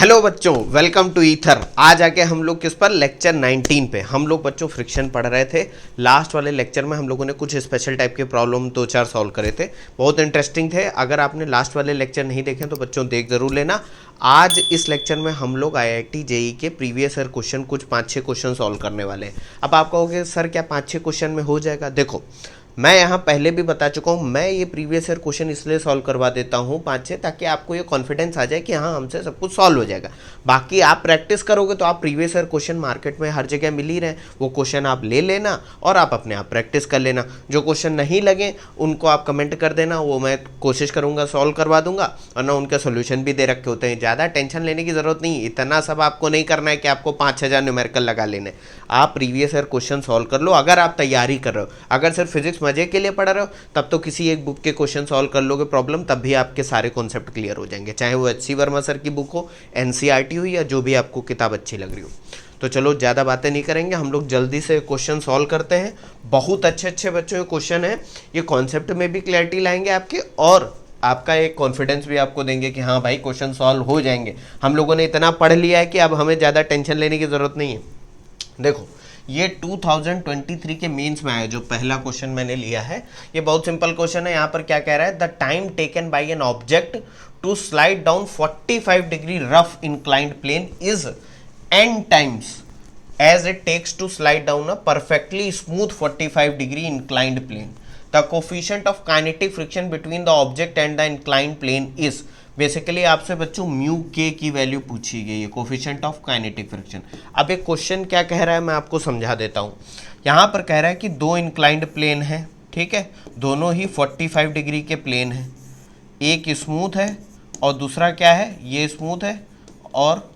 Hello बच्चों, welcome to ether. आज आके हम लोग किस पर, लेक्चर 19 पे हम लोग बच्चों फ्रिक्शन पढ़ रहे थे। लास्ट वाले लेक्चर में हम लोगों ने कुछ स्पेशल टाइप के प्रॉब्लम दो चार सॉल्व करे थे, बहुत इंटरेस्टिंग थे। अगर आपने लास्ट वाले लेक्चर नहीं देखे तो बच्चों देख जरूर लेना। आज इस लेक्चर में हम लोग IIT JEE के प्रीवियस ईयर क्वेश्चन कुछ 5-6 क्वेश्चन सॉल्व करने वाले हैं। अब आप कहोगे सर क्या 5-6 क्वेश्चन में हो जाएगा? देखो, मैं यहाँ पहले भी बता चुका हूँ, मैं ये प्रीवियस ईयर क्वेश्चन इसलिए सॉल्व करवा देता हूँ 5-6, ताकि आपको ये कॉन्फिडेंस आ जाए कि हाँ हमसे सब कुछ सॉल्व हो जाएगा। बाकी आप प्रैक्टिस करोगे तो आप प्रीवियस ईयर क्वेश्चन मार्केट में हर जगह मिल ही रहे हैं, वो क्वेश्चन आप ले लेना और आप अपने आप प्रैक्टिस कर लेना। जो क्वेश्चन नहीं लगे उनको आप कमेंट कर देना, वो मैं कोशिश करूँगा सॉल्व करवा दूंगा, और ना उनके सोल्यूशन भी दे रखे होते हैं। ज़्यादा टेंशन लेने की ज़रूरत नहीं, इतना सब आपको नहीं करना है कि आपको 5,000 न्यूमेरिकल लगा लेने। आप प्रीवियस ईयर क्वेश्चन सॉल्व कर लो अगर आप तैयारी कर रहे हो। अगर सिर्फ फिजिक्स मजे के लिए पढ़ रहे हो तब तो किसी एक बुक के क्वेश्चन सॉल्व कर लोगे प्रॉब्लम, तब भी आपके सारे कॉन्सेप्ट क्लियर हो जाएंगे, चाहे वो HC वर्मा सर की बुक हो, NCERT हो, या जो भी आपको किताब अच्छी लग रही हो। तो चलो ज़्यादा बातें नहीं करेंगे, हम लोग जल्दी से क्वेश्चन सॉल्व करते हैं। बहुत अच्छे अच्छे बच्चों के क्वेश्चन हैं, ये कॉन्सेप्ट में भी क्लैरिटी लाएंगे आपके, और आपका एक कॉन्फिडेंस भी आपको देंगे कि हाँ भाई क्वेश्चन सॉल्व हो जाएंगे। हम लोगों ने इतना पढ़ लिया है कि अब हमें ज़्यादा टेंशन लेने की ज़रूरत नहीं है। देखो, ये 2023 के मेंस में आया जो पहला क्वेश्चन मैंने लिया है, ये बहुत सिंपल क्वेश्चन है। यहाँ पर क्या कह रहा है, the time taken by an object to slide down 45 degree rough inclined plane is n times as it takes to slide down a perfectly smooth 45 degree inclined plane. The coefficient of kinetic friction between the object and the inclined plane is, basically आपसे बच्चों mu के की value पूछी गई है, coefficient of kinetic friction. अब एक question क्या कह रहा है मैं आपको समझा देता हूँ। यहाँ पर कह रहा है कि दो इंक्लाइंड प्लेन है, ठीक है, दोनों ही 45 डिग्री के प्लेन है। एक स्मूथ है और दूसरा क्या है, ये स्मूथ है और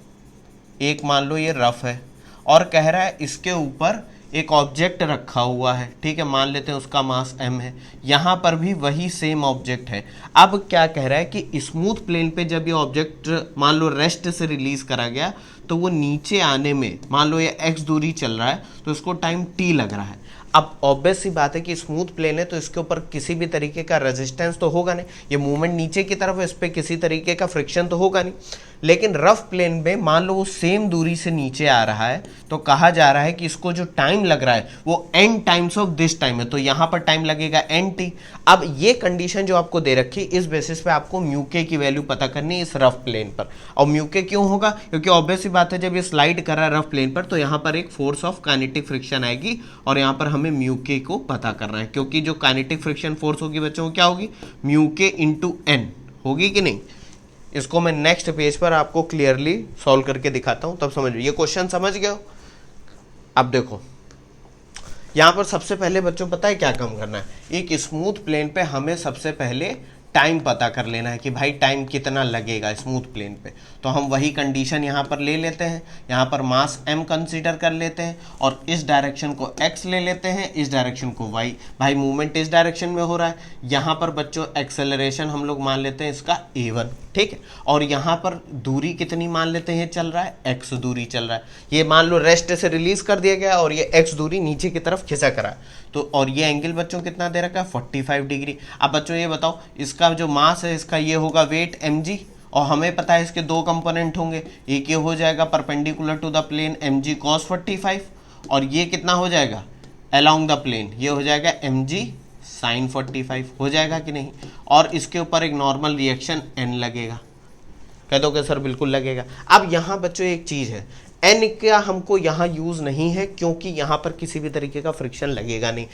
एक मान लो ये रफ है। और कह रहा है इसके ऊपर एक ऑब्जेक्ट रखा हुआ है, ठीक है, मान लेते हैं उसका मास m है। यहाँ पर भी वही सेम ऑब्जेक्ट है। अब क्या कह रहा है कि स्मूथ प्लेन पे जब ये ऑब्जेक्ट मान लो रेस्ट से रिलीज करा गया तो वो नीचे आने में मान लो ये x दूरी चल रहा है तो इसको टाइम t लग रहा है। अब ऑब्वियस सी बात है कि स्मूथ प्लेन है तो इसके ऊपर किसी भी तरीके का रेजिस्टेंस तो होगा नहीं, ये मूवमेंट नीचे की तरफ है, इस पर किसी तरीके का फ्रिक्शन तो होगा नहीं। लेकिन रफ प्लेन में मान लो वो सेम दूरी से नीचे आ रहा है तो कहा जा रहा है कि इसको जो टाइम लग रहा है वो n times of this time है, तो यहाँ पर टाइम लगेगा nt। अब ये कंडीशन जो आपको दे रखी, इस बेसिस पे आपको म्यू के की वैल्यू पता करनी है इस रफ प्लेन पर। और म्यू के क्यों होगा, क्योंकि ऑब्वियस सी बात है जब ये स्लाइड कर रहा है रफ प्लेन पर तो यहाँ पर एक फोर्स ऑफ काइनेटिक फ्रिक्शन आएगी और यहाँ पर हमें म्यू के को पता करना है, क्योंकि जो काइनेटिक फ्रिक्शन फोर्स होगी बच्चों क्या होगी, म्यू के इंटू n होगी कि नहीं। इसको मैं नेक्स्ट पेज पर आपको क्लियरली सॉल्व करके दिखाता हूं, तब समझ ये क्वेश्चन समझ गए हो। अब देखो यहां पर सबसे पहले बच्चों पता है क्या काम करना है, एक स्मूथ प्लेन पे हमें सबसे पहले टाइम पता कर लेना है कि भाई टाइम कितना लगेगा स्मूथ प्लेन पे। तो हम वही कंडीशन यहाँ पर ले लेते हैं, यहाँ पर मास m कंसीडर कर लेते हैं और इस डायरेक्शन को x ले लेते हैं, इस डायरेक्शन को y। भाई मूवमेंट इस डायरेक्शन में हो रहा है, यहाँ पर बच्चों एक्सेलरेशन हम लोग मान लेते हैं इसका a1, ठीक है, और यहाँ पर दूरी कितनी मान लेते हैं, चल रहा है x दूरी चल रहा है। ये मान लो रेस्ट से रिलीज कर दिया गया और ये x दूरी नीचे की तरफ खिसक रहा है, तो और ये एंगल बच्चों कितना दे रखा है, 45 डिग्री। अब बच्चों ये बताओ इसका जो मास है इसका ये होगा वेट mg, और हमें पता है इसके दो कंपोनेंट होंगे, एक ये हो जाएगा perpendicular to the plane mg cos 45, और ये कितना हो जाएगा अलोंग द प्लेन, ये हो जाएगा mg sin 45, हो जाएगा कि नहीं। और इसके ऊपर एक नॉर्मल रिएक्शन n लगेगा, कह दो कि सर बिल्कुल लगेगा। अब यहाँ बच्चों एक चीज़ है, n का हमको यहाँ यूज़ नहीं है क्योंकि यहाँ पर किसी भी तरीके का फ्रिक्शन लगेगा नहीं।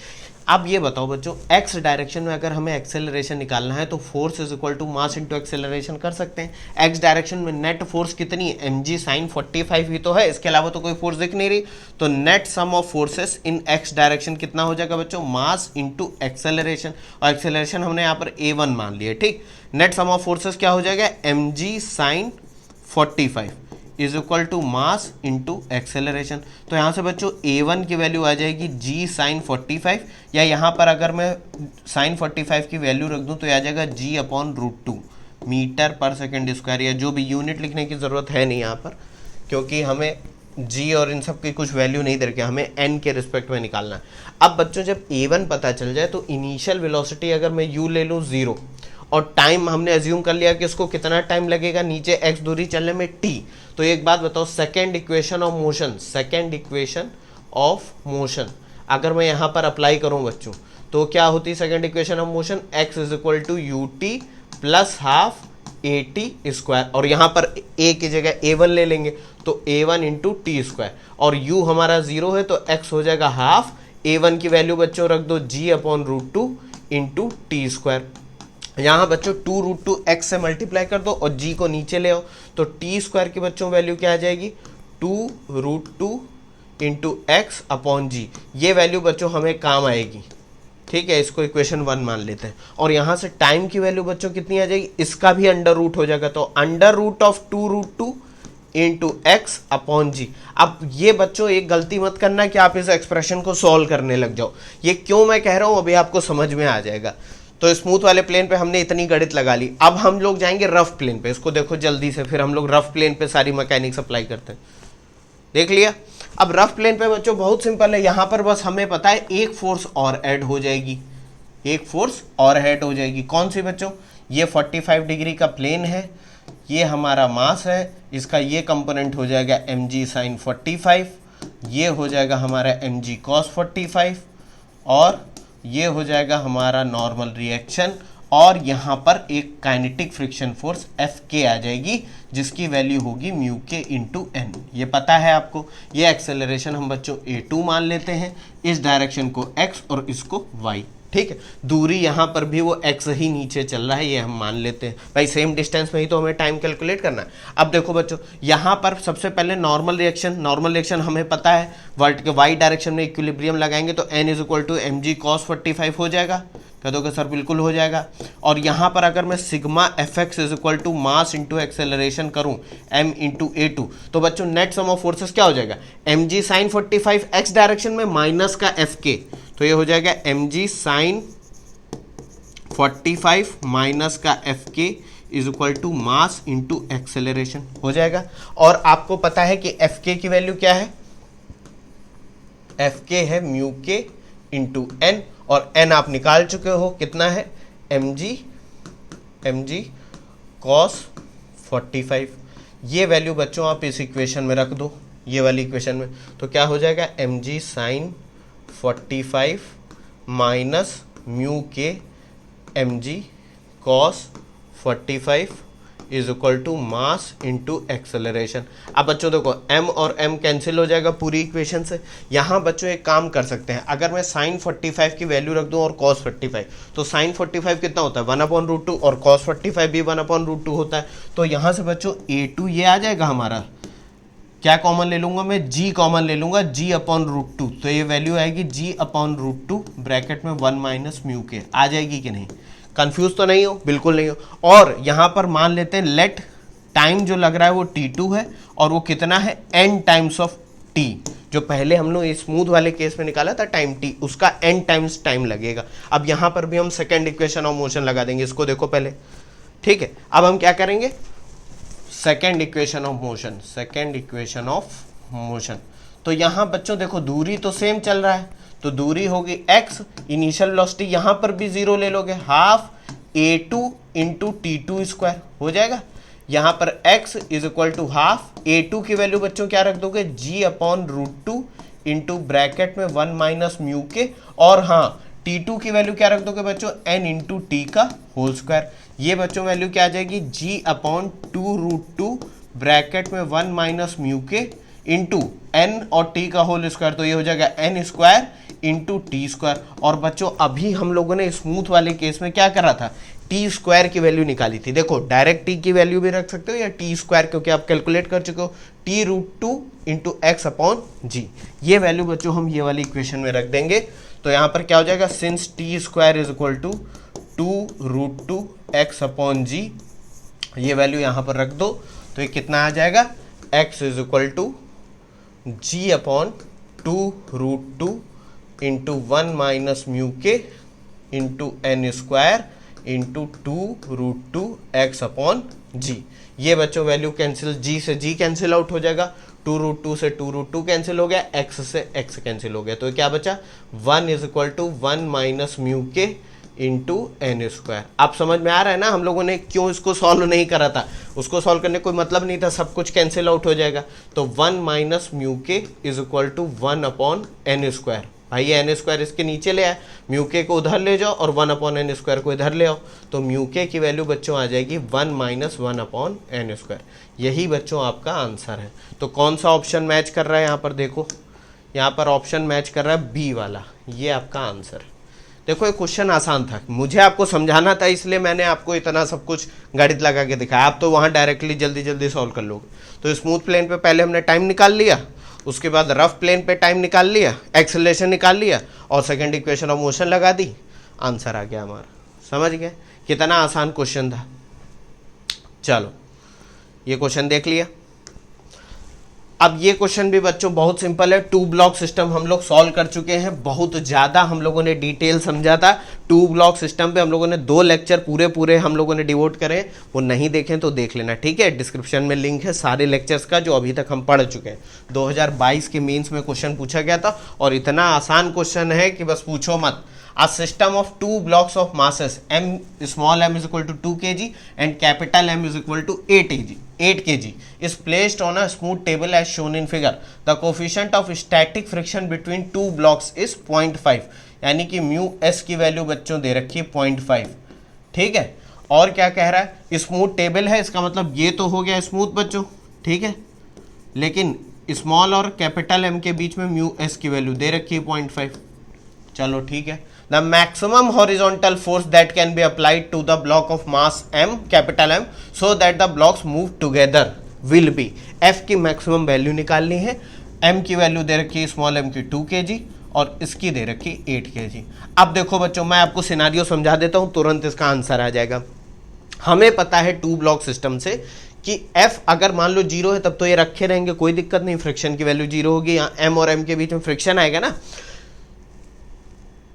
अब ये बताओ बच्चों, x डायरेक्शन में अगर हमें एक्सेलरेशन निकालना है तो force is equal to mass into acceleration कर सकते हैं। x डायरेक्शन में नेट फोर्स कितनी है, mg sin 45 ही तो है, इसके अलावा तो कोई फोर्स दिख नहीं रही। तो net sum of forces in x direction कितना हो जाएगा बच्चों, मास इंटू एक्सेलरेशन, और एक्सेलरेशन हमने यहाँ पर a1 मान लिया, ठीक। नेट सम ऑफ फोर्सेस क्या हो जाएगा, mg sin 45 is equal to mass into acceleration. तो यहाँ से बच्चों a1 की वैल्यू आ जाएगी g sin 45, या यहाँ पर अगर मैं sin 45 की वैल्यू रख दूँ तो आ जाएगा g upon √2 metre per second square, या जो भी यूनिट लिखने की ज़रूरत है नहीं यहाँ पर, क्योंकि हमें g और इन सब की कुछ वैल्यू नहीं दे रखी, हमें n के रिस्पेक्ट में निकालना है। अब बच्चों जब a1 पता चल जाए तो इनिशियल वेलोसिटी अगर मैं u ले लूँ 0 और टाइम हमने एज्यूम कर लिया कि इसको कितना टाइम लगेगा नीचे x दूरी चलने में t। तो एक बात बताओ, second equation of motion, second equation of motion अगर मैं यहाँ पर अप्लाई करूँ बच्चों तो क्या होती second equation of motion, x is equal to u t plus half a t square, और यहाँ पर a की जगह a1 ले लेंगे तो a1 इंटू टी स्क्वायर, और u हमारा 0 है तो x हो जाएगा हाफ, a1 की वैल्यू बच्चों रख दो g upon root two into t square. यहाँ बच्चों 2√2 x से मल्टीप्लाई कर दो और g को नीचे ले आओ तो टी स्क्वायर की बच्चों वैल्यू क्या आ जाएगी, 2√2 इंटू एक्स अपॉन जी। ये वैल्यू बच्चों हमें काम आएगी, ठीक है, इसको इक्वेशन 1 मान लेते हैं। और यहाँ से टाइम की वैल्यू बच्चों कितनी आ जाएगी, इसका भी अंडर रूट हो जाएगा तो under root of 2√2 into x upon g. अब ये बच्चों एक गलती मत करना कि आप इस एक्सप्रेशन को सॉल्व करने लग जाओ, ये क्यों मैं कह रहा हूँ अभी आपको समझ में आ जाएगा। तो स्मूथ वाले प्लेन पे हमने इतनी गणित लगा ली, अब हम लोग जाएंगे रफ प्लेन पे, इसको देखो जल्दी से, फिर हम लोग रफ प्लेन पे सारी मैकेनिक्स अप्लाई करते हैं। देख लिया। अब रफ प्लेन पे बच्चों बहुत सिंपल है, यहाँ पर बस हमें पता है एक फोर्स और ऐड हो जाएगी, एक फोर्स और ऐड हो जाएगी। कौन सी बच्चों, ये 45 डिग्री का प्लेन है, ये हमारा मास है, इसका ये कंपोनेंट हो जाएगा mg sin 45, ये हो जाएगा हमारा mg cos 45, और ये हो जाएगा हमारा नॉर्मल रिएक्शन, और यहाँ पर एक काइनेटिक फ्रिक्शन फोर्स Fk आ जाएगी जिसकी वैल्यू होगी म्यू के इंटू एन। ये पता है आपको। ये एक्सेलरेशन हम बच्चों a2 मान लेते हैं, इस डायरेक्शन को x और इसको y, ठीक है। दूरी यहाँ पर भी वो x ही नीचे चल रहा है, ये हम मान लेते हैं भाई, सेम डिस्टेंस में ही तो हमें टाइम कैलकुलेट करना है। अब देखो बच्चों यहाँ पर सबसे पहले नॉर्मल रिएक्शन हमें पता है, वर्ट के y डायरेक्शन में इक्विलिब्रियम लगाएंगे तो n is equal to m g cos 45 हो जाएगा, कह दोगे सर बिल्कुल हो जाएगा। और यहाँ पर अगर मैं sigma F x is equal to mass into acceleration करूँ m इंटू a2 तो बच्चों नेट सम ऑफ फोर्सेस क्या हो जाएगा, mg साइन 45 x डायरेक्शन में माइनस का fk, तो ये हो जाएगा mg साइन 45 माइनस का fk is equal to mass into acceleration हो जाएगा। और आपको पता है कि fk की वैल्यू क्या है, fk है म्यू के इंटू एन, और n आप निकाल चुके हो कितना है, mg cos 45। ये वैल्यू बच्चों आप इस इक्वेशन में रख दो, ये वाली इक्वेशन में, तो क्या हो जाएगा mg sin 45 minus mu k mg cos 45 is equal to mass into acceleration. अब बच्चों देखो m और m कैंसिल हो जाएगा पूरी इक्वेशन से। यहाँ बच्चों एक काम कर सकते हैं, अगर मैं साइन 45 की वैल्यू रख दूँ और cos 45, तो साइन 45 कितना होता है 1/√2 और cos 45 भी 1/√2 होता है। तो यहाँ से बच्चों a2 ये आ जाएगा हमारा, क्या कॉमन ले लूँगा मैं, g कॉमन ले लूँगा, g/√2, तो ये वैल्यू आएगी g/√2 ब्रैकेट में 1 माइनस म्यू के। आ जाएगी कि नहीं, कंफ्यूज तो नहीं हो, बिल्कुल नहीं हो। और यहाँ पर मान लेते हैं लेट टाइम जो लग रहा है वो t2 है, और वो कितना है n टाइम्स ऑफ t, जो पहले हम लोग स्मूथ वाले केस में निकाला था टाइम t, उसका n टाइम्स टाइम लगेगा। अब यहाँ पर भी हम सेकेंड इक्वेशन ऑफ मोशन लगा देंगे, इसको देखो पहले, ठीक है। अब हम क्या करेंगे, second equation of motion, second equation of motion. तो यहाँ बच्चों देखो दूरी तो सेम चल रहा है, तो दूरी होगी x, इनिशियल वेलोसिटी यहाँ पर भी 0 ले लोगे, half a2 into T2 square हो जाएगा। यहाँ पर x is equal to half a2 की वैल्यू बच्चों क्या रख दोगे, g/√2 इंटू ब्रैकेट में 1 माइनस म्यू के, और हाँ t2 की वैल्यू क्या रख दोगे बच्चों, n इंटू टी का होल स्क्वायर। ये बच्चों वैल्यू क्या आ जाएगी, g/2√2 ब्रैकेट में 1 minus mu k into n और t का होल स्क्वायर, तो ये हो जाएगा n square into t square. और बच्चों अभी हम लोगों ने स्मूथ वाले केस में क्या करा था, टी स्क्वायर की वैल्यू निकाली थी। देखो डायरेक्ट टी की वैल्यू भी रख सकते हो या टी स्क्वायर, क्योंकि आप कैलकुलेट कर चुके हो, t√2 into x upon g. ये वैल्यू बच्चों हम ये वाली इक्वेशन में रख देंगे, तो यहाँ पर क्या हो जाएगा, since t square is equal to 2√2 x upon g, ये वैल्यू यहाँ पर रख दो, तो ये कितना आ जाएगा, x is equal to g/2√2 into 1 minus mu k into n square into 2√2 x upon g. ये बच्चों वैल्यू कैंसिल, g से g कैंसिल आउट हो जाएगा, 2√2 से 2√2 कैंसिल हो गया, x से x कैंसिल हो गया, तो क्या बचा, 1 is equal to 1 minus mu k into n square. आप समझ में आ रहा है ना हम लोगों ने क्यों इसको सॉल्व नहीं करा था? उसको सॉल्व करने कोई मतलब नहीं था, सब कुछ कैंसिल आउट हो जाएगा। तो 1 minus mu k is equal to 1 upon n square. भाई ये एन स्क्वायर इसके नीचे ले आए, म्यू के को उधर ले जाओ और 1 अपॉन एन स्क्वायर को इधर ले आओ, तो म्यू के की वैल्यू बच्चों आ जाएगी 1 माइनस 1 अपॉन एन स्क्वायर। यही बच्चों आपका आंसर है। तो कौन सा ऑप्शन मैच कर रहा है यहाँ पर? देखो यहाँ पर ऑप्शन मैच कर रहा है बी वाला, ये आपका आंसर है। देखो ये क्वेश्चन आसान था, मुझे आपको समझाना था इसलिए मैंने आपको इतना सब कुछ गणित लगा के दिखाया। आप तो वहाँ डायरेक्टली जल्दी जल्दी सॉल्व कर लोगे। तो स्मूथ प्लेन पे पहले हमने टाइम निकाल लिया, उसके बाद रफ प्लेन पे टाइम निकाल लिया, एक्सेलरेशन निकाल लिया और सेकंड इक्वेशन ऑफ मोशन लगा दी, आंसर आ गया हमारा। समझ गए कितना आसान क्वेश्चन था? चलो ये क्वेश्चन देख लिया। अब ये क्वेश्चन भी बच्चों बहुत सिंपल है। 2 ब्लॉक सिस्टम हम लोग सॉल्व कर चुके हैं, बहुत ज़्यादा हम लोगों ने डिटेल समझा था। 2 ब्लॉक सिस्टम पे हम लोगों ने 2 लेक्चर पूरे हम लोगों ने डिवोट करे, वो नहीं देखें तो देख लेना, ठीक है। डिस्क्रिप्शन में लिंक है सारे लेक्चर्स का जो अभी तक हम पढ़ चुके हैं। 2022 के मेंस में क्वेश्चन पूछा गया था और इतना आसान क्वेश्चन है कि बस पूछो मत। A system of 2 blocks of masses m small m is equal to 2 kg and capital M is equal to 8 kg is placed on a smooth table as shown in figure. The coefficient of static friction between 2 blocks is 0.5, यानी कि mu S की value बच्चों दे रखी है 0.5, ठीक है। और क्या कह रहा है? स्मूथ टेबल है, इसका मतलब ये तो हो गया स्मूथ बच्चों, ठीक है, लेकिन स्मॉल और कैपिटल एम के बीच में म्यू एस की वैल्यू दे रखी है 0.5। चलो ठीक है। The maximum horizontal force that can be applied to the block of mass m capital M so that the blocks move together will be, F की मैक्सिमम वैल्यू निकालनी है। M की वैल्यू दे रखी है स्मॉल m की 2 kg और इसकी दे रखी 8 kg। अब देखो बच्चों मैं आपको सिनारियो समझा देता हूँ, तुरंत इसका आंसर आ जाएगा। हमें पता है 2 ब्लॉक सिस्टम से कि F अगर मान लो 0 है तब तो ये रखे रहेंगे, कोई दिक्कत नहीं, फ्रिक्शन की वैल्यू 0 होगी, यहाँ M और M के बीच में फ्रिक्शन आएगा ना।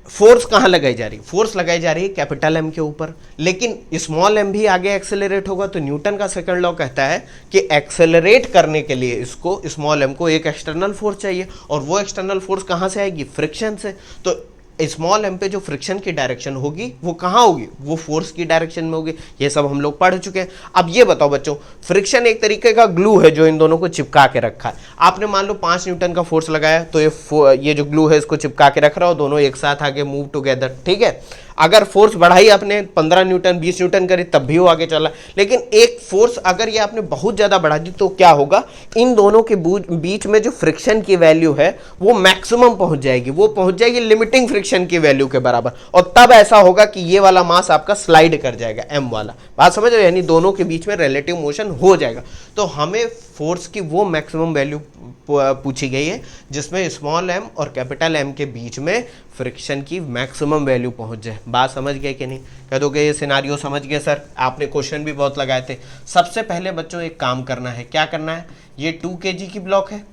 फोर्स कहाँ लगाई जा रही? फोर्स लगाई जा रही है कैपिटल एम के ऊपर, लेकिन स्मॉल एम भी आगे एक्सेलरेट होगा। तो न्यूटन का सेकंड लॉ कहता है कि एक्सेलरेट करने के लिए इसको स्मॉल एम को एक एक्सटर्नल फोर्स चाहिए, और वो एक्सटर्नल फोर्स कहाँ से आएगी? फ्रिक्शन से। तो स्मॉल एम पे जो फ्रिक्शन की डायरेक्शन होगी वो कहाँ होगी? वो फोर्स की डायरेक्शन में होगी। ये सब हम लोग पढ़ चुके हैं। अब ये बताओ बच्चों, फ्रिक्शन एक तरीके का ग्लू है जो इन दोनों को चिपका के रखा है। आपने मान लो 5 न्यूटन का फोर्स लगाया तो ये जो ग्लू है इसको चिपका के रख रहा हो, दोनों एक साथ आगे मूव टुगेदर, ठीक है। अगर फोर्स बढ़ाई आपने 15 न्यूटन 20 न्यूटन करी तब भी वो आगे चला, लेकिन एक फोर्स अगर ये आपने बहुत ज़्यादा बढ़ा दी तो क्या होगा? इन दोनों के बीच में जो फ्रिक्शन की वैल्यू है वो मैक्सिमम पहुंच जाएगी, वो पहुंच जाएगी लिमिटिंग फ्रिक्शन की वैल्यू के बराबर, और तब ऐसा होगा कि ये वाला मास आपका स्लाइड कर जाएगा, एम वाला। बात समझ रहे हो? यानी दोनों के बीच में रिलेटिव मोशन हो जाएगा। तो हमें फोर्स की वो मैक्सिमम वैल्यू पूछी गई है जिसमें स्मॉल एम और कैपिटल एम के बीच में फ्रिक्शन की मैक्सिमम वैल्यू पहुंच जाए। बात समझ गए कि नहीं? कह दोगे ये सिनारियो समझ गए सर, आपने क्वेश्चन भी बहुत लगाए थे। सबसे पहले बच्चों एक काम करना है, क्या करना है? ये 2 kg की ब्लॉक है,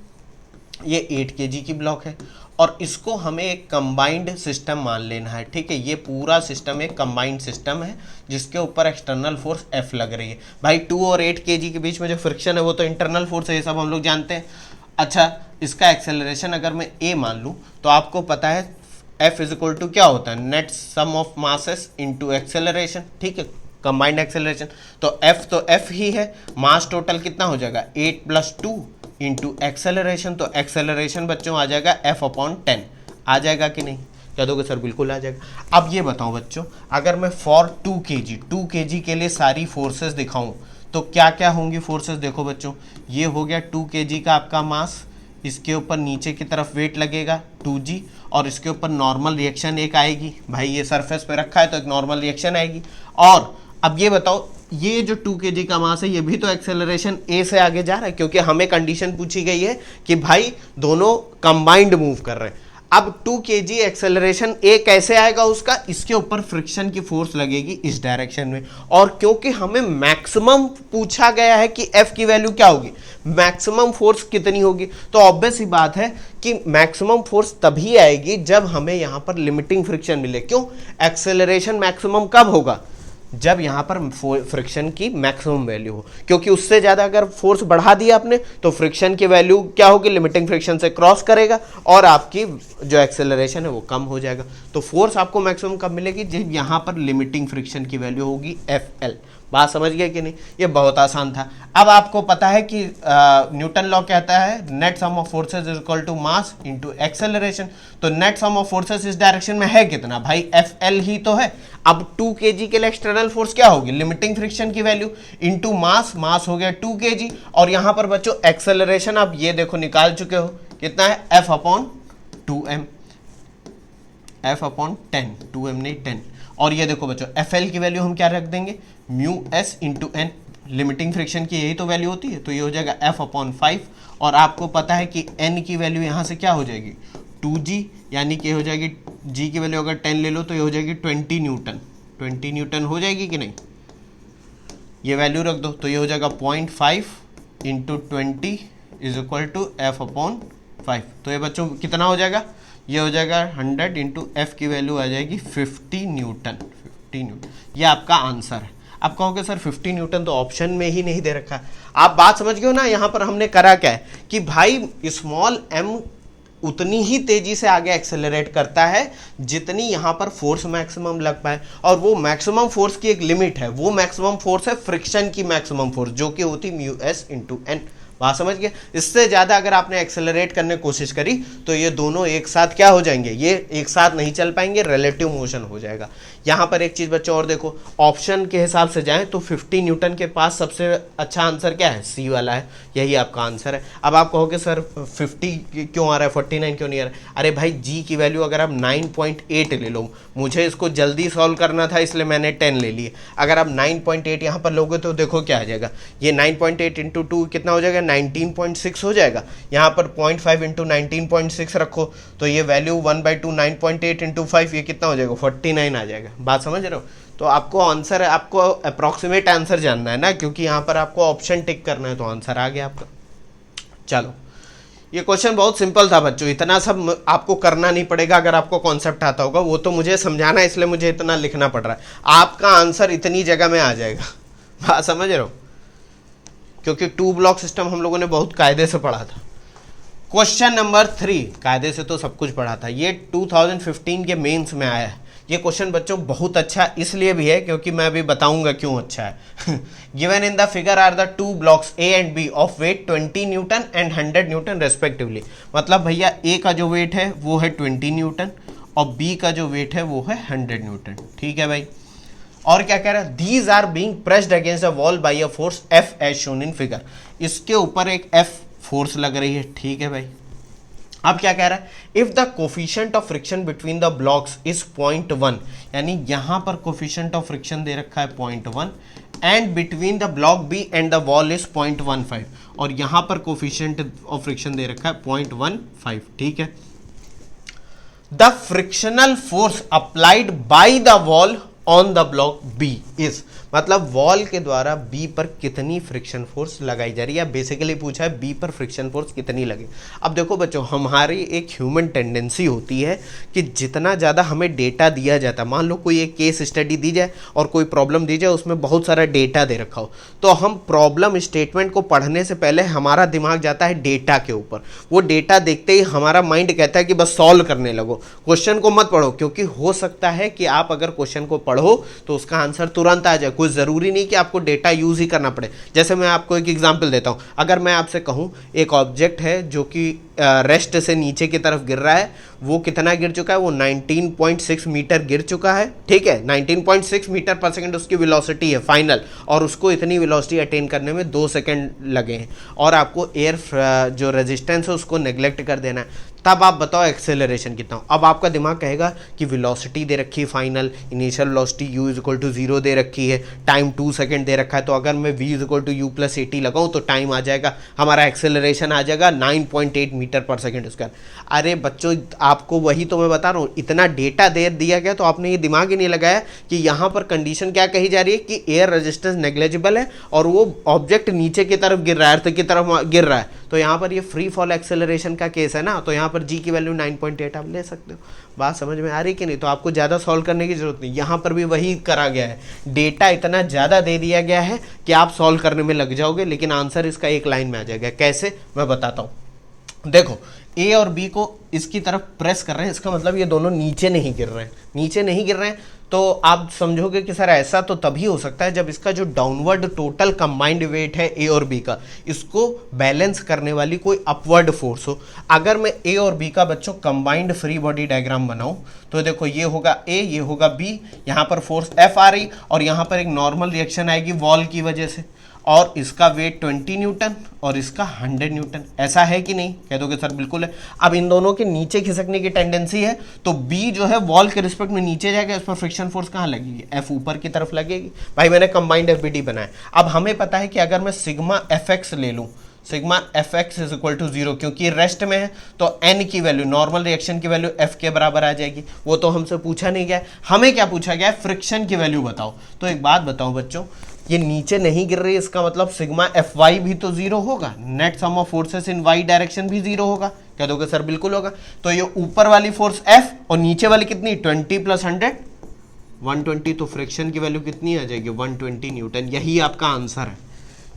ये 8 kg की ब्लॉक है, और इसको हमें एक कंबाइंड सिस्टम मान लेना है, ठीक है। ये पूरा सिस्टम एक कंबाइंड सिस्टम है जिसके ऊपर एक्सटर्नल फोर्स F लग रही है। भाई 2 और 8 kg के बीच में जो फ्रिक्शन है वो तो इंटरनल फोर्स है, ये सब हम लोग जानते हैं। अच्छा, इसका एक्सेलरेशन अगर मैं A मान लूँ तो आपको पता है F इज इक्वल टू क्या होता है? Net sum of masses into acceleration, ठीक है, कंबाइंड एक्सेलरेशन। तो F ही है, मास टोटल कितना हो जाएगा? 8 + 2 इंटू एक्सेलरेशन। तो एक्सेलरेशन बच्चों आ जाएगा F/10। आ जाएगा कि नहीं? कह दोगे सर बिल्कुल आ जाएगा। अब ये बताओ बच्चों, अगर मैं फॉर 2 kg के लिए सारी फोर्सेस दिखाऊं तो क्या क्या होंगी फोर्सेस? देखो बच्चों, ये हो गया 2 kg का आपका मास, इसके ऊपर नीचे की तरफ वेट लगेगा 2g, और इसके ऊपर नॉर्मल रिएक्शन एक आएगी। भाई ये सरफेस पे रखा है तो एक नॉर्मल रिएक्शन आएगी। और अब ये बताओ, ये जो 2 kg का मास है ये भी तो एक्सेलरेशन A से आगे जा रहा है, क्योंकि हमें कंडीशन पूछी गई है कि भाई दोनों कंबाइंड मूव कर रहे हैं। अब 2 kg एक्सेलरेशन A कैसे आएगा उसका? इसके ऊपर फ्रिक्शन की फोर्स लगेगी इस डायरेक्शन में, और क्योंकि हमें मैक्सिमम पूछा गया है कि F की वैल्यू क्या होगी, मैक्सिमम फोर्स कितनी होगी, तो ऑब्वियस ही बात है कि मैक्सिमम फोर्स तभी आएगी जब हमें यहां पर लिमिटिंग फ्रिक्शन मिले। क्यों? एक्सेलरेशन मैक्सिमम कब होगा? जब यहाँ पर फ्रिक्शन की मैक्सिमम वैल्यू हो, क्योंकि उससे ज़्यादा अगर फोर्स बढ़ा दिया आपने तो फ्रिक्शन की वैल्यू क्या होगी, लिमिटिंग फ्रिक्शन से क्रॉस करेगा और आपकी जो एक्सेलरेशन है वो कम हो जाएगा। तो फोर्स आपको मैक्सिमम कब मिलेगी, जब यहाँ पर लिमिटिंग फ्रिक्शन की वैल्यू होगी एफ एल। बात समझ गए कि नहीं, ये बहुत आसान था। अब आपको पता है कि न्यूटन लॉ कहता है net sum of forces is equal to mass into acceleration. तो नेट सम ऑफ फोर्सेस इस डायरेक्शन में है कितना भाई, एफ एल ही तो है। अब 2 kg के लिए एक्सटर्नल फोर्स क्या होगी, लिमिटिंग फ्रिक्शन की वैल्यू इनटू मास, मास हो गया 2 kg। और यहां पर बच्चों एक्सेलरेशन आप ये देखो निकाल चुके हो कितना है, F upon 2m, F upon 10, 2m नहीं 10। और ये देखो बच्चों एफ एल की वैल्यू हम क्या रख देंगे, mu s into n, limiting friction की यही तो वैल्यू होती है, तो ये हो जाएगा एफ अपॉन 5। और आपको पता है कि एन की वैल्यू यहाँ से क्या हो जाएगी 2g, यानी कि हो जाएगी g की वैल्यू अगर 10 ले लो तो ये हो जाएगी 20 न्यूटन, 20 न्यूटन हो जाएगी कि नहीं, ये वैल्यू रख दो तो ये हो जाएगा 0.5 into 20 is equal to F upon 5। तो ये बच्चों कितना हो जाएगा, ये हो जाएगा 100 इंटू एफ की वैल्यू आ जाएगी 50 न्यूटन, 50 न्यूटन। ये आपका आंसर है। आप कहोगे सर 50 न्यूटन तो ऑप्शन में ही नहीं दे रखा। आप बात समझ गए हो ना, यहाँ पर हमने करा क्या है कि भाई स्मॉल m उतनी ही तेजी से आगे एक्सेलरेट करता है जितनी यहाँ पर फोर्स मैक्सिमम लग पाए, और वो मैक्सिमम फोर्स की एक लिमिट है, वो मैक्सिमम फोर्स है फ्रिक्शन की मैक्सिमम फोर्स जो कि होती म्यू एस इंटू एन। बात समझ गए, इससे ज़्यादा अगर आपने एक्सेलरेट करने की कोशिश करी तो ये दोनों एक साथ क्या हो जाएंगे, ये एक साथ नहीं चल पाएंगे, रिलेटिव मोशन हो जाएगा। यहाँ पर एक चीज़ बच्चों और देखो, ऑप्शन के हिसाब से जाएं तो 50 न्यूटन के पास सबसे अच्छा आंसर क्या है, सी वाला है, यही आपका आंसर है। अब आप कहोगे सर 50 क्यों आ रहा है, 49 क्यों नहीं आ रहा है। अरे भाई जी की वैल्यू अगर आप 9.8 ले लो, मुझे इसको जल्दी सॉल्व करना था इसलिए मैंने 10 ले लिए। अगर आप 9.8 यहाँ पर लोगे तो देखो क्या आ जाएगा, ये 9.8 इंटू 2 कितना हो जाएगा, 19.6 हो जाएगा। यहाँ पर 0.5 इंटू 19.6 रखो तो ये वैल्यू 1/2 9.8 इंटू 5 ये कितना हो जाएगा, 49 आ जाएगा। बात समझ रहे हो। तो आपको आंसर, आपको अप्रॉक्सीमेट आंसर जानना है ना, क्योंकि यहाँ पर आपको ऑप्शन टिक करना है, तो आंसर आ गया आपका। चलो ये क्वेश्चन बहुत सिंपल था बच्चों, इतना सब आपको करना नहीं पड़ेगा अगर आपको कॉन्सेप्ट आता होगा, वो तो मुझे समझाना है इसलिए मुझे इतना लिखना पड़ रहा है, आपका आंसर इतनी जगह में आ जाएगा। बात समझ रहे हो, क्योंकि 2 ब्लॉक सिस्टम हम लोगों ने बहुत कायदे से पढ़ा था। क्वेश्चन नंबर 3, कायदे से तो सब कुछ पढ़ा था, ये 2015 के मेंस में आया है। ये क्वेश्चन बच्चों बहुत अच्छा इसलिए भी है क्योंकि मैं अभी बताऊंगा क्यों अच्छा है। Given in the figure are the 2 blocks A and B of weight 20 newton and 100 newton respectively. मतलब भैया ए का जो वेट है वो है 20 न्यूटन और बी का जो वेट है वो है 100 न्यूटन। ठीक है भाई, और क्या कह रहा है, these are being pressed against a wall by a force F as shown in figure. इसके ऊपर एक एफ फोर्स लग रही है। ठीक है भाई, अब क्या कह रहा है, if the coefficient of friction between the blocks is 0.1, यानी यहां पर कोफिशिएंट ऑफ फ्रिक्शन दे रखा है 0.1 and between the block B and the wall is 0.15, और यहां पर कोफिशिएंट ऑफ फ्रिक्शन दे रखा है 0.15। ठीक है, the frictional force applied by the wall on the block B is, मतलब वॉल के द्वारा बी पर कितनी फ्रिक्शन फोर्स लगाई जा रही है। बेसिकली पूछा है बी पर फ्रिक्शन फोर्स कितनी लगे। अब देखो बच्चों, हमारी एक ह्यूमन टेंडेंसी होती है कि जितना ज़्यादा हमें डेटा दिया जाता है, मान लो कोई एक केस स्टडी दी जाए और कोई प्रॉब्लम दी जाए, उसमें बहुत सारा डेटा दे रखा हो, तो हम प्रॉब्लम स्टेटमेंट को पढ़ने से पहले हमारा दिमाग जाता है डेटा के ऊपर। वो डेटा देखते ही हमारा माइंड कहता है कि बस सॉल्व करने लगो, क्वेश्चन को मत पढ़ो, क्योंकि हो सकता है कि आप अगर क्वेश्चन को पढ़ो तो उसका आंसर तुरंत आ जाए। कोई ज़रूरी नहीं कि आपको डेटा यूज़ ही करना पड़े। जैसे मैं आपको एक एग्जांपल देता हूँ, अगर मैं आपसे कहूँ एक ऑब्जेक्ट है जो कि रेस्ट से नीचे की तरफ गिर रहा है, वो कितना गिर चुका है, वो 19.6 मीटर गिर चुका है। ठीक है, 19.6 मीटर पर सेकंड उसकी वेलोसिटी है फाइनल, और उसको इतनी वेलोसिटी अटेन करने में 2 सेकंड लगे हैं, और आपको एयर जो रेजिस्टेंस है उसको नेग्लेक्ट कर देना है। तब आप बताओ एक्सेलरेशन कितना हो। अब आपका दिमाग कहेगा कि वेलोसिटी दे रखी है फाइनल, इनिशियल वेलोसिटी u = 0 दे रखी है, टाइम 2 सेकंड दे रखा है, तो अगर मैं v = u + 80 लगाऊं तो टाइम आ जाएगा, हमारा एक्सेलरेशन आ जाएगा 9.8 मीटर पर सेकंड स्क्वायर। अरे बच्चों आपको वही तो मैं बता रहा हूँ, इतना डेटा दे दिया गया तो आपने ये दिमाग ही नहीं लगाया कि यहाँ पर कंडीशन क्या कही जा रही है कि एयर रेजिस्टेंस नेग्लेजिबल है और वो ऑब्जेक्ट नीचे की तरफ गिर रहा है, अर्थ की तरफ गिर रहा है, तो यहाँ पर ये फ्री फॉल एक्सेलरेशन का केस है ना, तो यहाँ पर जी की वैल्यू 9.8 आप ले सकते हो। बात समझ में आ रही कि नहीं? तो आपको ज़्यादा सॉल्व करने की जरूरत नहीं, यहाँ पर भी वही करा गया है, डेटा इतना ज़्यादा दे दिया गया है कि आप सॉल्व करने में लग जाओगे, लेकिन आंसर इसका एक लाइन में आ जाएगा। कैसे, मैं बताता हूँ। देखो ए और बी को इसकी तरफ प्रेस कर रहे हैं, इसका मतलब ये दोनों नीचे नहीं गिर रहे हैं, नीचे नहीं गिर रहे हैं, तो आप समझोगे कि सर ऐसा तो तभी हो सकता है जब इसका जो डाउनवर्ड टोटल कंबाइंड वेट है ए और बी का, इसको बैलेंस करने वाली कोई अपवर्ड फोर्स हो। अगर मैं ए और बी का बच्चों कंबाइंड फ्री बॉडी डायग्राम बनाऊं तो देखो ये होगा ए, ये होगा बी, यहाँ पर फोर्स एफ आ रही और यहाँ पर एक नॉर्मल रिएक्शन आएगी वॉल की वजह से, और इसका वेट 20 न्यूटन और इसका 100 न्यूटन। ऐसा है कि नहीं? कह दोगे सर बिल्कुल है। अब इन दोनों के नीचे खिसकने की टेंडेंसी है, तो बी जो है वॉल के रिस्पेक्ट में नीचे जाएगा, इस पर फ्रिक्शन फोर्स कहाँ लगेगी? एफ ऊपर की तरफ लगेगी। भाई मैंने कंबाइंड एफबीडी बनाया। अब हमें पता है कि अगर मैं सिग्मा एफ एक्स ले लूँ, sigma F x is equal to 0, क्योंकि रेस्ट में है तो एन की वैल्यू, नॉर्मल रिएक्शन की वैल्यू एफ के बराबर आ जाएगी। वो तो हमसे पूछा नहीं गया, हमें क्या पूछा गया है? फ्रिक्शन की वैल्यू बताओ। तो एक बात बताओ बच्चों, ये नीचे नहीं गिर रही, इसका मतलब सिग्मा एफ वाई भी तो 0 होगा, net sum of forces in y direction भी 0 होगा। कह दोगे सर बिल्कुल होगा। तो ये ऊपर वाली फोर्स एफ और नीचे वाली कितनी? 20 + 100 120, तो फ्रिक्शन की वैल्यू कितनी आ जाएगी? 120 न्यूटन। यही आपका आंसर है,